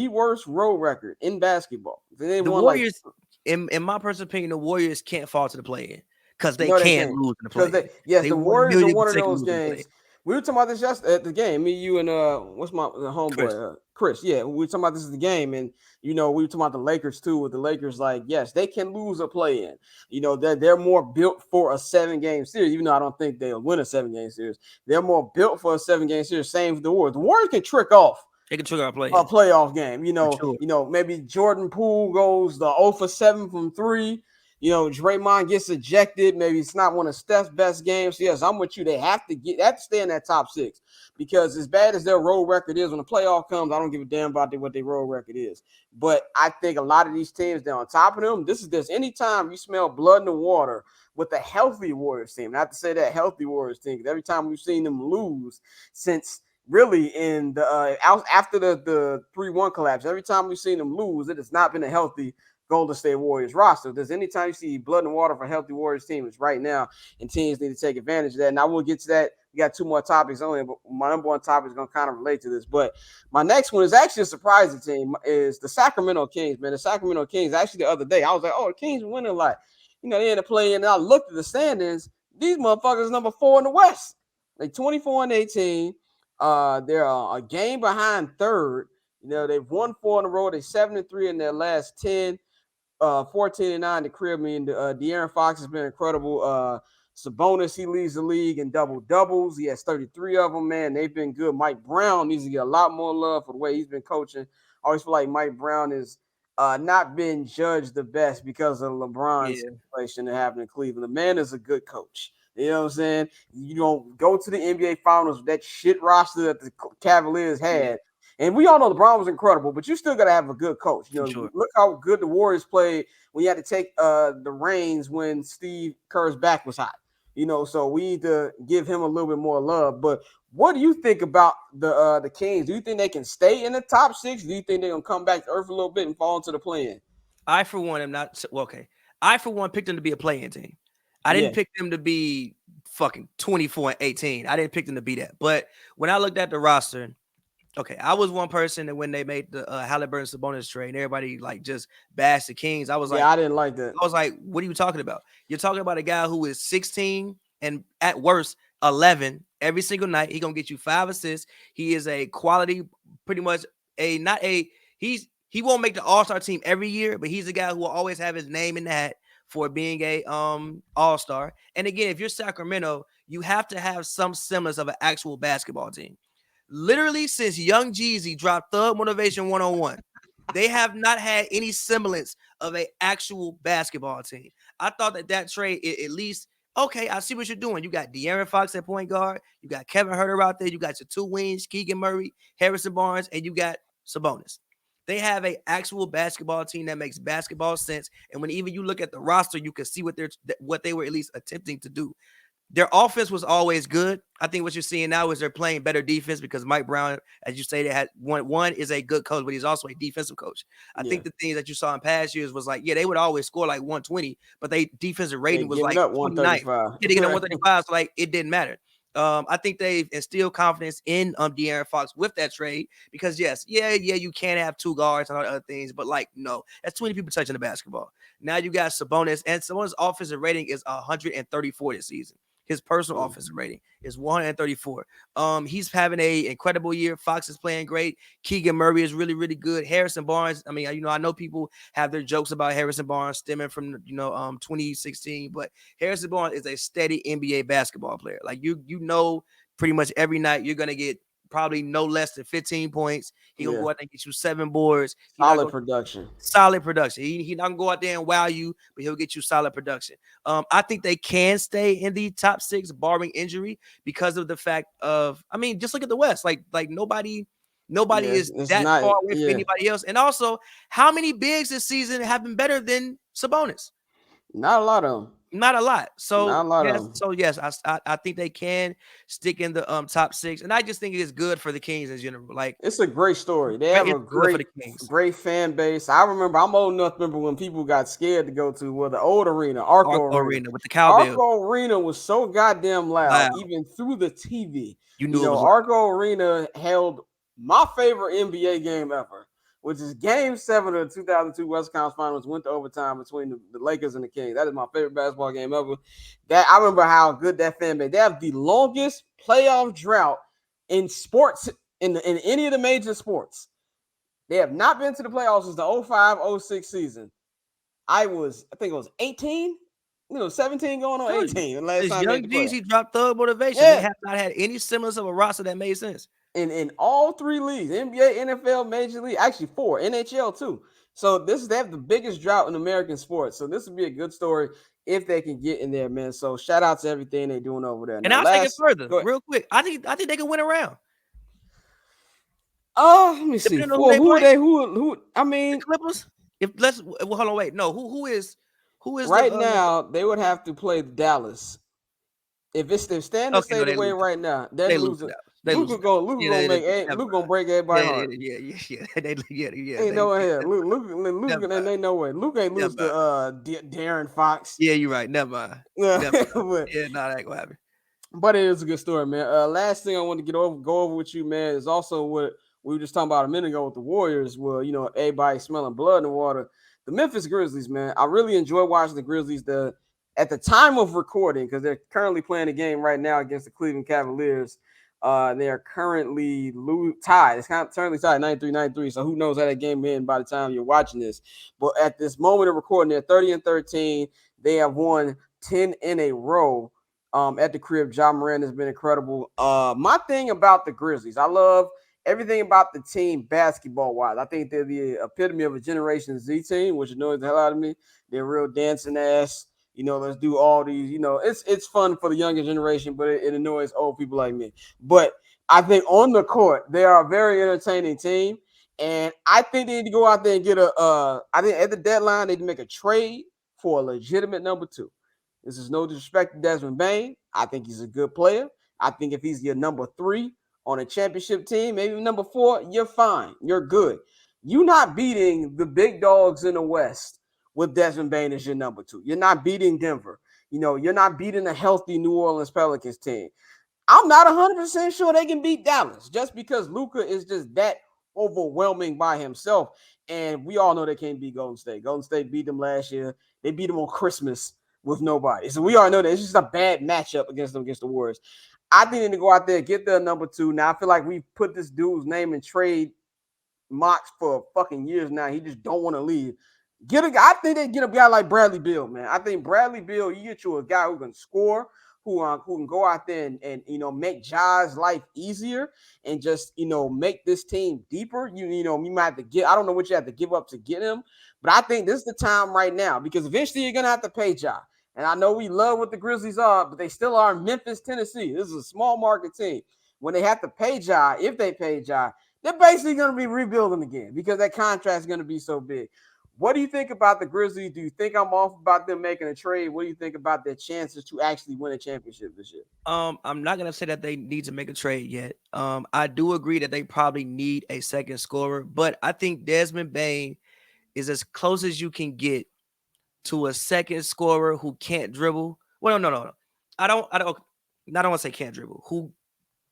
worst road record in basketball. The Warriors, in my personal opinion, the Warriors can't fall to the play-in because they can't lose in the play-in. The Warriors are one of those games. We were talking about this just at the game. Me, you, and what's the homeboy? Chris. Yeah, we were talking about this is the game, and we were talking about the Lakers too. With the Lakers, like, yes, they can lose a play-in. They're more built for a 7-game series. Even though I don't think they'll win a 7-game series, they're more built for a 7-game series. Same with the Warriors. The Warriors can trick off. They can trigger a playoff game. Sure. Maybe Jordan Poole goes the 0 for 7 from 3. Draymond gets ejected. Maybe it's not one of Steph's best games. Yes, I'm with you. They have to stay in that top 6 because as bad as their road record is, when the playoff comes, I don't give a damn about what their road record is. But I think a lot of these teams, they're on top of them. This anytime you smell blood in the water with a healthy Warriors team. Not to say that healthy Warriors team, because every time we've seen them lose since really in the after the 3-1 collapse, every time we've seen them lose, it has not been a healthy Golden State Warriors roster. If there's anytime you see blood and water for a healthy Warriors team, it's right now, and teams need to take advantage of that. And I will get to that. We got 2 more topics only, but my number 1 topic is going to kind of relate to this. But my next one is actually a surprising team, is the Sacramento Kings, man. The Sacramento Kings, actually the other day, I was like, oh, the Kings are winning a lot. They end up playing, and I looked at the standings. These motherfuckers number 4 in the West. They 24-18. They're a game behind third. They've won 4 in a row. They're 7-3 in their last 10. 14-9 the crib. De'Aaron Fox has been incredible. Sabonis, he leads the league in double-doubles. He has 33 of them, man. They've been good. Mike Brown needs to get a lot more love for the way he's been coaching. I always feel like Mike Brown is not been judged the best because of LeBron's situation that happened in Cleveland. The man is a good coach. You know what I'm saying? You don't go to the NBA Finals with that shit roster that the Cavaliers had. Yeah. And we all know LeBron was incredible, but you still got to have a good coach. Sure. Look how good the Warriors played when you had to take the reins when Steve Kerr's back was hot. So we need to give him a little bit more love. But what do you think about the Kings? Do you think they can stay in the top 6? Do you think they're going to come back to earth a little bit and fall into the play-in? I, for one, am not – okay. I, for one, picked them to be a play-in team. I didn't pick them to be fucking 24-18. I didn't pick them to be that. But when I looked at the roster – okay, I was one person that when they made the Halliburton Sabonis trade, and everybody just bashed the Kings. I was like, I didn't like that. I was like, what are you talking about? You're talking about a guy who is 16 and at worst 11 every single night. He's gonna get you 5 assists. He is a quality, pretty much he won't make the All-Star team every year, but he's a guy who will always have his name in the hat for being a All-Star. And again, if you're Sacramento, you have to have some semblance of an actual basketball team. Literally, since Young Jeezy dropped Thug Motivation 101, they have not had any semblance of an actual basketball team. I thought that trade, at least, okay, I see what you're doing. You got De'Aaron Fox at point guard. You got Kevin Huerter out there. You got your 2 wings, Keegan Murray, Harrison Barnes, and you got Sabonis. They have an actual basketball team that makes basketball sense. And when even you look at the roster, you can see what they were at least attempting to do. Their offense was always good. I think what you're seeing now is they're playing better defense because Mike Brown, as you say, they had one is a good coach, but he's also a defensive coach. I think the things that you saw in past years was like, they would always score like 120, but they defensive rating was like 135. They get up 135, so like it didn't matter. I think they've instilled confidence in De'Aaron Fox with that trade because you can't have 2 guards and all the other things, but no, that's 20 people touching the basketball. Now you got Sabonis, and Sabonis' offensive rating is 134 this season. His personal offensive rating is 134. He's having an incredible year. Fox is playing great. Keegan Murray is really, really good. Harrison Barnes, I mean, I know people have their jokes about Harrison Barnes stemming from, 2016, but Harrison Barnes is a steady NBA basketball player. Like, pretty much every night you're going to get probably no less than 15 points. He's going to go out there and get you 7 boards. Solid production. He not going to go out there and wow you, but he'll get you solid production. I think they can stay in the top 6 barring injury because of the fact of, just look at the West. Like nobody is that far away from anybody else. And also, how many bigs this season have been better than Sabonis? Not a lot of them. Not a lot. So yes, I think they can stick in the top 6, and I just think it is good for the Kings in general. Like, it's a great story. They have a great fan base. I remember, I'm old enough to remember when people got scared to go to the old arena, Arco Arena with the cowbell. Arco Arena was so goddamn loud, even through the TV. You know, Arco Arena held my favorite NBA game ever. which is Game 7 of the 2002 West Conference Finals, went to overtime between the Lakers and the Kings. That is my favorite basketball game ever. That I remember how good that fan base. They have the longest playoff drought in sports in any of the major sports. They have not been to the playoffs since the 05-06 season. I think it was 18, 17 going on 18. The last time young they Jeezy dropped Thug Motivation. Yeah. They have not had any semblance of a roster that made sense. In all three leagues, NBA, NFL, Major League, actually 4, NHL too. So they have the biggest drought in American sports. So this would be a good story if they can get in there, man. So shout out to everything they're doing over there. And I'll take it further, real quick. I think they can win around. Let me see. Who? I mean, the Clippers. Hold on, wait. No, who is right now? They would have to play Dallas. If they're standing the way right now, they're losing. Luka gonna break everybody's heart. Yeah. Ain't no way. Luka, ain't no way. Luka ain't lose to Darren Fox. Yeah, you're right. Never mind. That ain't gonna happen. But it is a good story, man. Last thing I want to go over with you, man, is also what we were just talking about a minute ago with the Warriors. Well, everybody smelling blood in the water. The Memphis Grizzlies, man. I really enjoy watching the Grizzlies. At the time of recording, because they're currently playing a game right now against the Cleveland Cavaliers. They are currently tied. It's currently tied 93-93. So who knows how that game ends by the time you're watching this. But at this moment of recording, they're 30-13. They have won 10 in a row. At the crib, John Moran has been incredible. My thing about the Grizzlies, I love everything about the team basketball-wise. I think they're the epitome of a Generation Z team, which annoys the hell out of me. They're real dancing ass. Let's do all these, it's fun for the younger generation, but it annoys old people like me. But I think on the court, they are a very entertaining team. And I think they need to go out there and get I think at the deadline, they need to make a trade for a legitimate number 2. This is no disrespect to Desmond Bane. I think he's a good player. I think if he's your number 3 on a championship team, maybe number 4, you're fine. You're good. You're not beating the big dogs in the West with Desmond Bane as your number 2. You're not beating Denver. You're not beating a healthy New Orleans Pelicans team. I'm not 100% sure they can beat Dallas just because Luka is just that overwhelming by himself. And we all know they can't beat Golden State. Golden State beat them last year. They beat them on Christmas with nobody. So we all know that it's just a bad matchup against the Warriors. I think they need to go out there and get their number 2. Now, I feel like we put this dude's name in trade mocks for fucking years now. He just don't want to leave. I think they get a guy like Bradley Beal, man. I think Bradley Beal, you get you a guy who can score, who can go out there and make Ja's life easier and just make this team deeper. You might have to get. I don't know what you have to give up to get him, but I think this is the time right now because eventually you're gonna have to pay Ja. And I know we love what the Grizzlies are, but they still are in Memphis, Tennessee. This is a small market team. When they have to pay Ja, if they pay Ja, they're basically gonna be rebuilding again because that contract is gonna be so big. What do you think about the Grizzlies? Do you think I'm off about them making a trade? What do you think about their chances to actually win a championship this year? I'm not gonna say that they need to make a trade yet. I do agree that they probably need a second scorer, but I think Desmond Bane is as close as you can get to a second scorer who can't dribble. Well, no. I don't want to say can't dribble. Who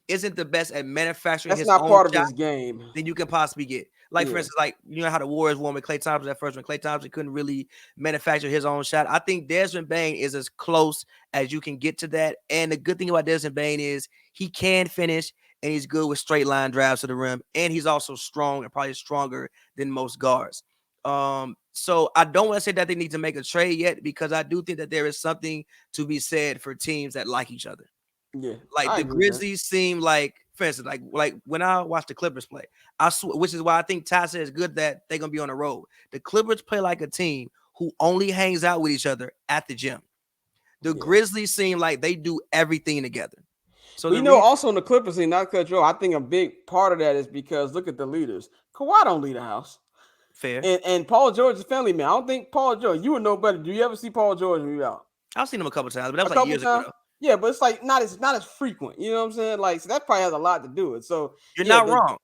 isn't the best at manufacturing his own shot. That's not part of his game. Then you can possibly get. Like, for instance, like, how the Warriors won with Klay Thompson at first when Klay Thompson couldn't really manufacture his own shot. I think Desmond Bane is as close as you can get to that. And the good thing about Desmond Bane is he can finish and he's good with straight line drives to the rim. And he's also strong and probably stronger than most guards. So I don't want to say that they need to make a trade yet because I do think that there is something to be said for teams that like each other. Yeah, like the Grizzlies seem like, for instance, like when I watch the Clippers play, which is why I think Ty said it's good that they're gonna be on the road. The Clippers play like a team who only hangs out with each other at the gym. The Grizzlies seem like they do everything together. So also in the Clippers, not cut you off, I think a big part of that is because look at the leaders. Kawhi don't lead a house. Fair. And Paul George is a family man. I don't think Paul George. You would know better. Do you ever see Paul George when you out? I've seen him a couple times, but that was like years ago. Yeah, but it's like not as frequent. You know what I'm saying? Like, so that probably has a lot to do with it. So you're not wrong.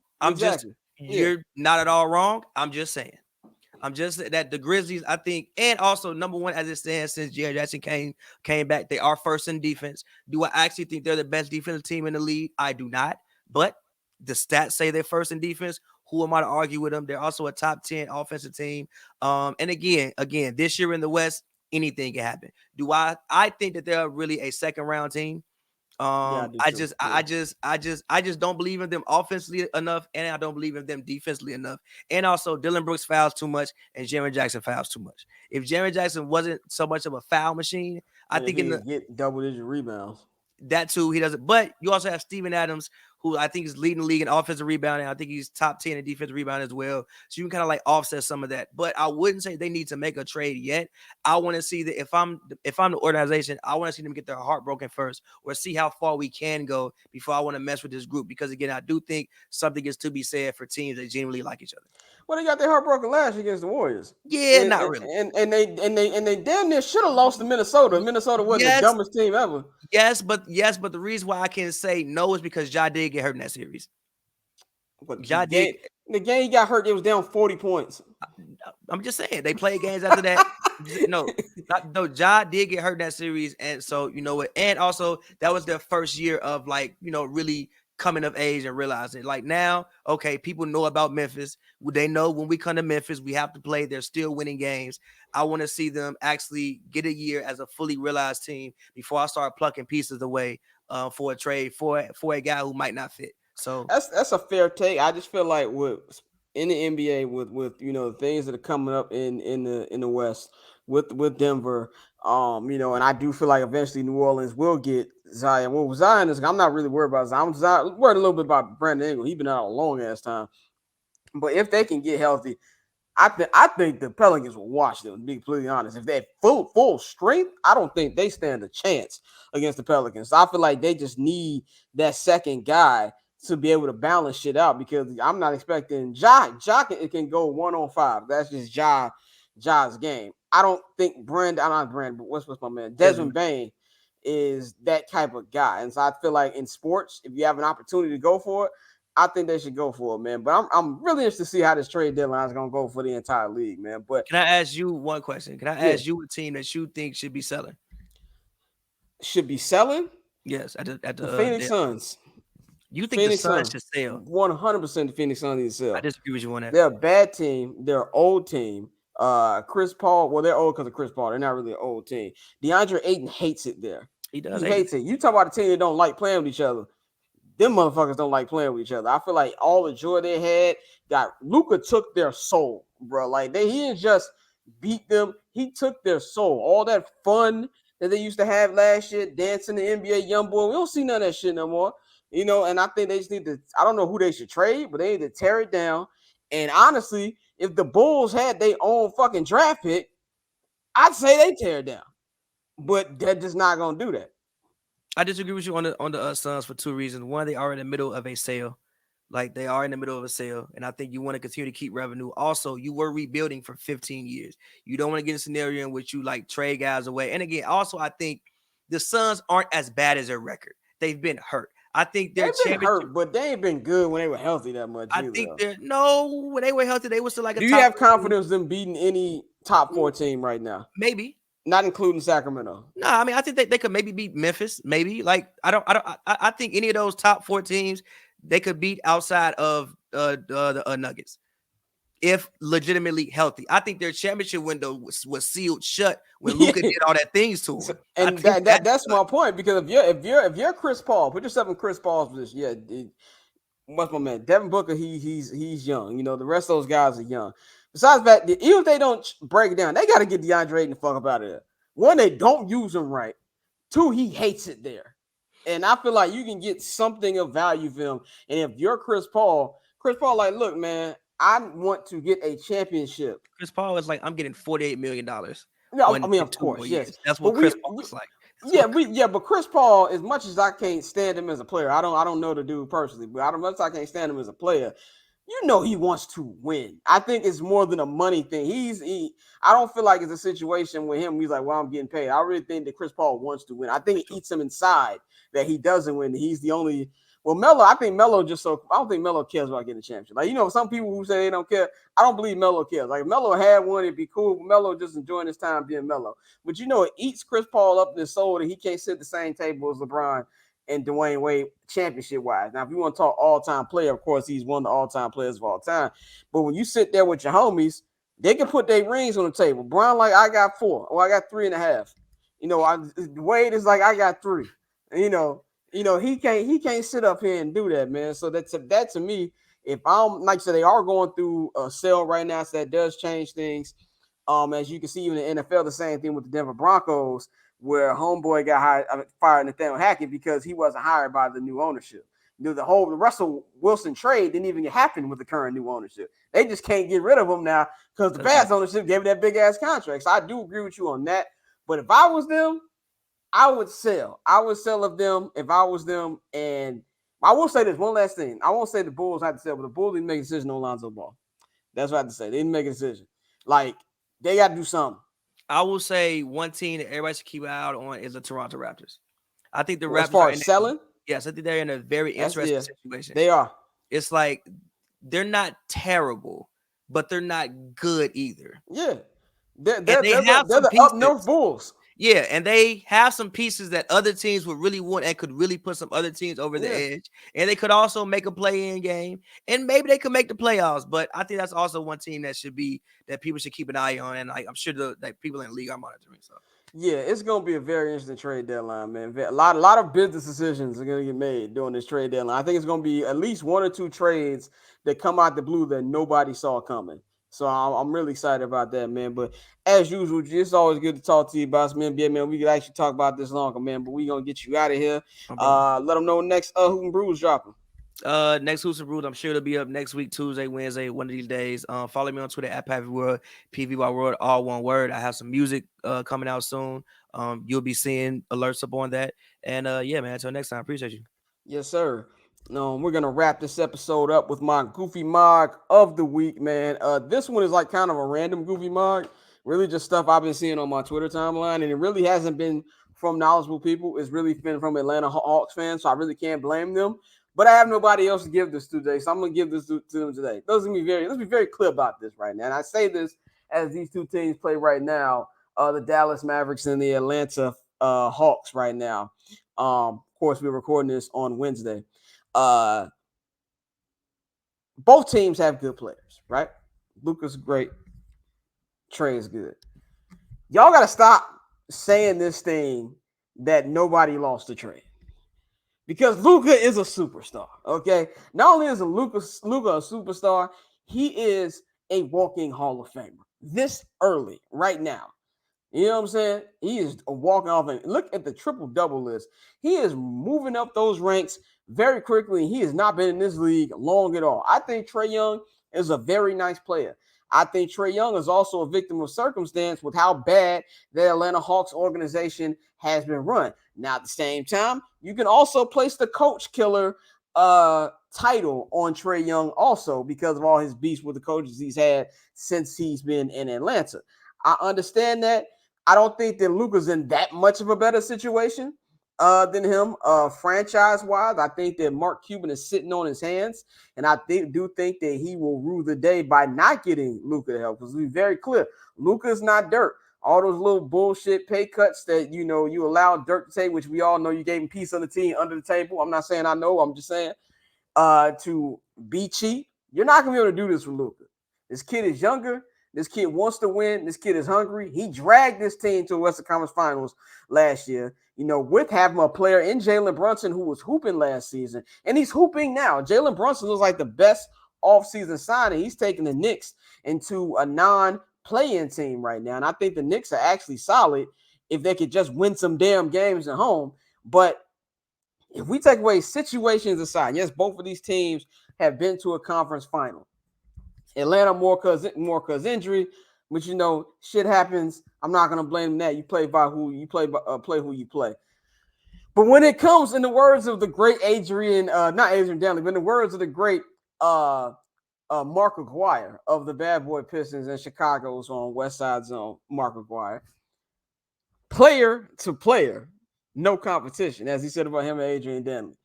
You're not at all wrong. I'm just saying. I'm just that the Grizzlies, I think, and also number one as it stands since Jared Jackson came back, they are first in defense. Do I actually think they're the best defensive team in the league? I do not. But the stats say they're first in defense. Who am I to argue with them? They're also a top 10 offensive team. And again, this year in the West, anything can happen. Do I think that they're really a second round team? Yeah, I do too. I just don't believe in them offensively enough, and I don't believe in them defensively enough. And also, Dylan Brooks fouls too much, and Jaren Jackson fouls too much. If Jaren Jackson wasn't so much of a foul machine, I think he get double-digit rebounds. That too, he doesn't. But you also have Steven Adams, who I think is leading the league in offensive rebounding. I think he's top 10 in defensive rebounding as well. So you can kind of like offset some of that. But I wouldn't say they need to make a trade yet. I want to see that if I'm the organization, I want to see them get their heart broken first, or see how far we can go before I want to mess with this group. Because again, I do think something is to be said for teams that genuinely like each other. Well, they got their heart broken last year against the Warriors. Yeah, not really. And they damn near should have lost to Minnesota. Minnesota wasn't the dumbest team ever. Yes, but the reason why I can say no is because Ja did get hurt in that series. But the game he got hurt, it was down 40 points. I'm just saying they played games after that. No, Ja did get hurt in that series, and so you know what, and also that was their first year of like, you know, really coming of age and realizing like now, okay, people know about Memphis. They know when we come to Memphis, we have to play. They're still winning games. I want to see them actually get a year as a fully realized team before I start plucking pieces away for a trade for a guy who might not fit. So that's a fair take. I just feel like in the NBA with you know the things that are coming up in the West with Denver, you know, and I do feel like eventually New Orleans will get Zion. Well, Zion is, I'm not really worried about Zion. I'm worried a little bit about Brandon Ingram. He's been out a long ass time. But if they can get healthy, I think the Pelicans will watch them, to be completely honest. If they're full strength, I don't think they stand a chance against the Pelicans. So I feel like they just need that second guy to be able to balance shit out, because I'm not expecting Ja can go 1-on-5. That's just Ja's game. I don't think but what's my man? Desmond Bane is that type of guy. And so I feel like in sports, if you have an opportunity to go for it, I think they should go for it, man. But I'm really interested to see how this trade deadline is going to go for the entire league, man. But can I ask you one question? Can I ask you a team that you think should be selling? Should be selling? Yes, at the Phoenix Suns. You think Phoenix the Suns should sell? 100% the Phoenix Suns need to sell. I disagree with you on that. They're a bad team. They're an old team. Chris Paul, well, they're old because of Chris Paul. They're not really an old team. DeAndre Ayton hates it there. He does. He hates it. You talk about a team that don't like playing with each other. Them motherfuckers don't like playing with each other. I feel like all the joy they had, Luka took their soul, bro. Like he didn't just beat them. He took their soul. All that fun that they used to have last year, dancing the NBA YoungBoy. We don't see none of that shit no more. You know, and I think they just need to, I don't know who they should trade, but they need to tear it down. And honestly, if the Bulls had their own fucking draft pick, I'd say they tear it down. But they're just not going to do that. I disagree with you on the Suns for two reasons. One, they are in the middle of a sale. Like they are in the middle of a sale. And I think you want to continue to keep revenue. Also, you were rebuilding for 15 years. You don't want to get a scenario in which you like trade guys away. And again, also, I think the Suns aren't as bad as their record. They've been hurt. I think they've been hurt, but they ain't been good when they were healthy that much. I think when they were healthy, they were still like a top. Do you have confidence in beating any top 4 team right now? Maybe. Not including Sacramento. No, I mean, I think they could maybe beat Memphis. Maybe like I think any of those top 4 teams they could beat outside of the Nuggets if legitimately healthy. I think their championship window was sealed shut when Luka did all that things to him. And that's my point, because if you're Chris Paul, put yourself in Chris Paul's position. Yeah, what's my man? Devin Booker, he's young. You know, the rest of those guys are young. Besides that, even if they don't break it down, they got to get DeAndre Ayton the fuck up out of there. One, they don't use him right. Two, he hates it there. And I feel like you can get something of value from him. And if you're Chris Paul, like, look, man, I want to get a championship. Chris Paul is like, I'm getting $48 million. No, I mean, of course, yes. That's what Chris Paul is like. But Chris Paul, as much as I can't stand him as a player, I don't know the dude personally, but as much as I can't stand him as a player, you know he wants to win. I think it's more than a money thing. I don't feel like it's a situation with him. He's like, well, I'm getting paid. I really think that Chris Paul wants to win. I think it eats him inside that he doesn't win. He's the only. Well, Melo, I think Melo I don't think Melo cares about getting a championship. Like, you know, some people who say they don't care, I don't believe Melo cares. Like, if Melo had one, it'd be cool. Melo just enjoying his time being Melo. But, you know, it eats Chris Paul up in his soul that he can't sit at the same table as LeBron and Dwayne Wade championship wise. Now, if you want to talk all-time player, of course, he's one of the all-time players of all time. But when you sit there with your homies, they can put their rings on the table. Brown, like, I got 4, or I got 3.5. Wade is like, I got 3. He can't sit up here and do that, man. So that to me, if I'm like I said, they are going through a sale right now, so that does change things. As you can see, even in the NFL, the same thing with the Denver Broncos, where homeboy got fired Nathaniel Hackett because he wasn't hired by the new ownership. The Russell Wilson trade didn't even happen with the current new ownership. They just can't get rid of him now because the past ownership gave him that big ass contract. So I do agree with you on that. But if I was them, I would sell. I would sell of them if I was them. And I will say this one last thing. I won't say the Bulls had to sell, but the Bulls didn't make a decision on Lonzo Ball. That's what I have to say. They didn't make a decision. Like, they got to do something. I will say one team that everybody should keep an eye out on is the Toronto Raptors. I think the Raptors, as far as selling, yes, I think they're in a very interesting situation. They are. It's like they're not terrible, but they're not good either. Yeah, they're the up north Bulls. Yeah, and they have some pieces that other teams would really want and could really put some other teams over the edge. And they could also make a play-in game, and maybe they could make the playoffs. But I think that's also one team that people should keep an eye on, and I'm sure the people in the league are monitoring. So yeah, it's gonna be a very interesting trade deadline, man. A lot of business decisions are gonna get made during this trade deadline. I think it's gonna be at least 1 or 2 trades that come out the blue that nobody saw coming. So I'm really excited about that, man. But as usual, it's always good to talk to you about some NBA, man. We could actually talk about this longer, man. But we're gonna get you out of here. Let them know next Hoop and Brews dropping. Next Hoops and Brews, I'm sure it'll be up next week, Tuesday, Wednesday, one of these days. Follow me on Twitter at PappyWorld, PVY World, all one word. I have some music coming out soon. You'll be seeing alerts up on that. And yeah, man, until next time, appreciate you. Yes, sir. We're gonna wrap this episode up with my Goofy Mog of the week, man. This one is like kind of a random Goofy Mog, really just stuff I've been seeing on my Twitter timeline, and it really hasn't been from knowledgeable people. It's really been from Atlanta Hawks fans, so I really can't blame them. But I have nobody else to give this to today, so I'm gonna give this to them today. Let's be very clear about this right now. And I say this as these two teams play right now, the Dallas Mavericks and the Atlanta Hawks right now. Of course, we're recording this on Wednesday. Both teams have good players, right? Luka's great. Trey is good. Y'all got to stop saying this thing that nobody lost to Trey. Because Luka is a superstar, okay? Not only is Luka a superstar, he is a walking Hall of Famer. This early, right now. You know what I'm saying? He is a walking Hall of Famer. Look at the triple-double list. He is moving up those ranks very quickly. He has not been in this league long at all. I think Trae Young is a very nice player. I think Trae Young is also a victim of circumstance with how bad the Atlanta Hawks organization has been run. Now, at the same time, you can also place the coach killer title on Trae Young also because of all his beefs with the coaches he's had since he's been in Atlanta. I understand that. I don't think that Luka's in that much of a better situation than him franchise-wise. I think that Mark Cuban is sitting on his hands, and I do think that he will rue the day by not getting Luka to help. Because to be very clear, Luka is not dirt. All those little bullshit pay cuts that, you allowed Dirk to take, which we all know you gave him piece of the team under the table. I'm not saying I know. I'm just saying to be cheap. You're not going to be able to do this with Luka. This kid is younger. This kid wants to win. This kid is hungry. He dragged this team to the Western Conference Finals last year, with having a player in Jalen Brunson who was hooping last season, and he's hooping now. Jalen Brunson looks like the best offseason signing. He's taking the Knicks into a non-play-in team right now, and I think the Knicks are actually solid if they could just win some damn games at home. But if we take away situations aside, yes, both of these teams have been to a conference final. Atlanta more cause injury, but shit happens. I'm not gonna blame that. You play by who you play, play who you play. But when it comes, in the words of the great not Adrian Danley, but in the words of the great Mark Aguirre of the Bad Boy Pistons in Chicago's on West Side Zone, Mark Aguirre, player to player, no competition, as he said about him and Adrian Danley.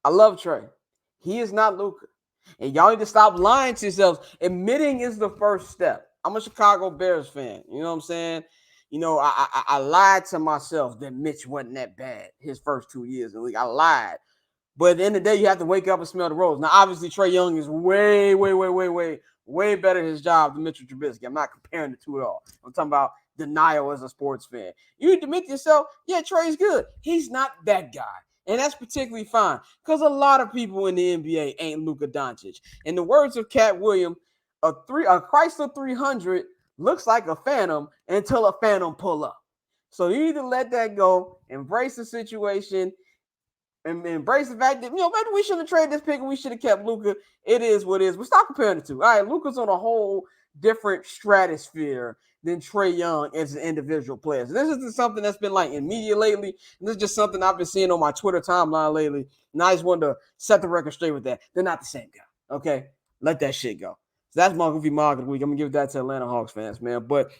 I love Trey. He is not Luka. And y'all need to stop lying to yourselves. Admitting is the first step. I'm a Chicago Bears fan. You know what I'm saying? you know, I lied to myself that Mitch wasn't that bad his first 2 years in the league. I lied. But at the end of the day, you have to wake up and smell the rose. Now, obviously, Trae Young is way better at his job than Mitchell Trubisky. I'm not comparing the two at all. I'm talking about denial as a sports fan. You admit to yourself, yeah, Trae's good. He's not that guy. And that's particularly fine because a lot of people in the NBA ain't Luka Doncic. In the words of Cat Williams, a Chrysler 300 looks like a Phantom until a Phantom pull up. So you either let that go, embrace the situation, and embrace the fact that, maybe we shouldn't have traded this pick and we should have kept Luka. It is what it is. But stop comparing the two. All right, Luka's on a whole different stratosphere than Trae Young as an individual player. So this is something that's been like in media lately. And this is just something I've been seeing on my Twitter timeline lately. And I just wanted to set the record straight with that. They're not the same guy. Okay? Let that shit go. So that's my Goofy Mog of the week. I'm going to give that to Atlanta Hawks fans, man. But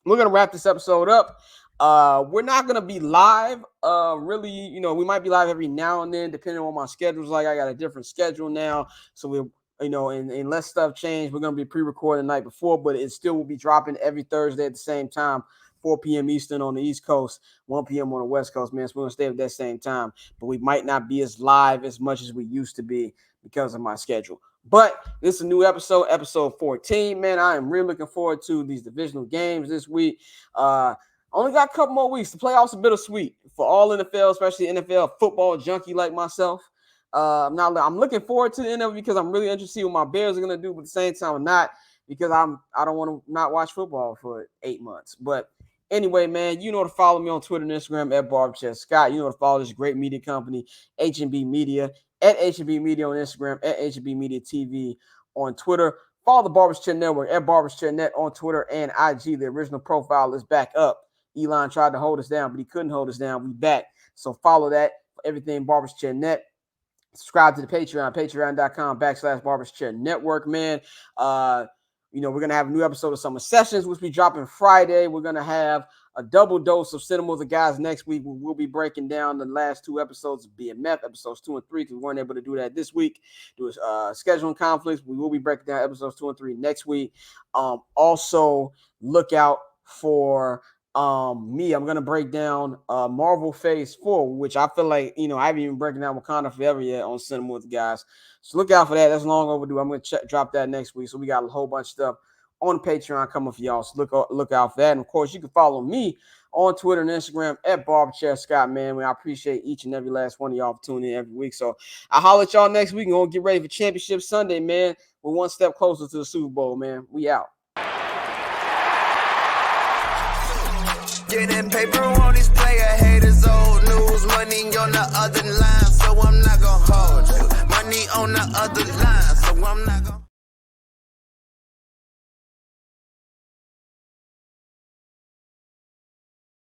we're going to wrap this episode up. We're not going to be live. Really, we might be live every now and then, depending on what my schedule's like. I got a different schedule now. So we're, unless stuff change, we're going to be pre-recording the night before, but it still will be dropping every Thursday at the same time, 4 p.m. Eastern on the East Coast, 1 p.m. on the West Coast, man. So we're going to stay at that same time, but we might not be as live as much as we used to be because of my schedule. But this is a new episode, episode 14, man. I am really looking forward to these divisional games this week. Only got a couple more weeks. The playoffs are bittersweet for all NFL, especially NFL football junkie like myself. I'm looking forward to the NFL because I'm really interested to see what my Bears are going to do, but at the same time, I'm not, because I don't want to not watch football for 8 months. But anyway, man, you know to follow me on Twitter and Instagram at BarberChairScott. You know to follow this great media company, HNB Media, at HNB Media on Instagram, at HNB Media TV on Twitter. Follow the Barbers Chair Network at Barbers Chair Net on Twitter and IG. The original profile is back up. Elon tried to hold us down, but he couldn't hold us down. We back. So follow that for everything Barbers Chair Net. Subscribe to the Patreon, patreon.com/Barbers Chair Network, man. We're going to have a new episode of Summer Sessions, which we dropping Friday. We're going to have a double dose of Cinema with the Guys next week. We'll be breaking down the last 2 episodes of BMF, episodes 2 and 3, because we weren't able to do that this week. There was scheduling conflicts. We will be breaking down episodes 2 and 3 next week. Also, look out for me. I'm going to break down Marvel Phase 4, which I feel like, I haven't even broken down Wakanda Forever yet on Cinema with the Guys. So look out for that. That's long overdue. I'm going to drop that next week. So we got a whole bunch of stuff on Patreon coming for y'all. So look out for that. And of course, you can follow me on Twitter and Instagram at BarberChairScott, man. I appreciate each and every last one of y'all for tuning in every week. So I'll holler at y'all next week. We're going to get ready for Championship Sunday, man. We're one step closer to the Super Bowl, man. We out. Getting paper on these player haters, old news. Money on the other line, so I'm not gonna hold you. Money on the other line, so I'm not gonna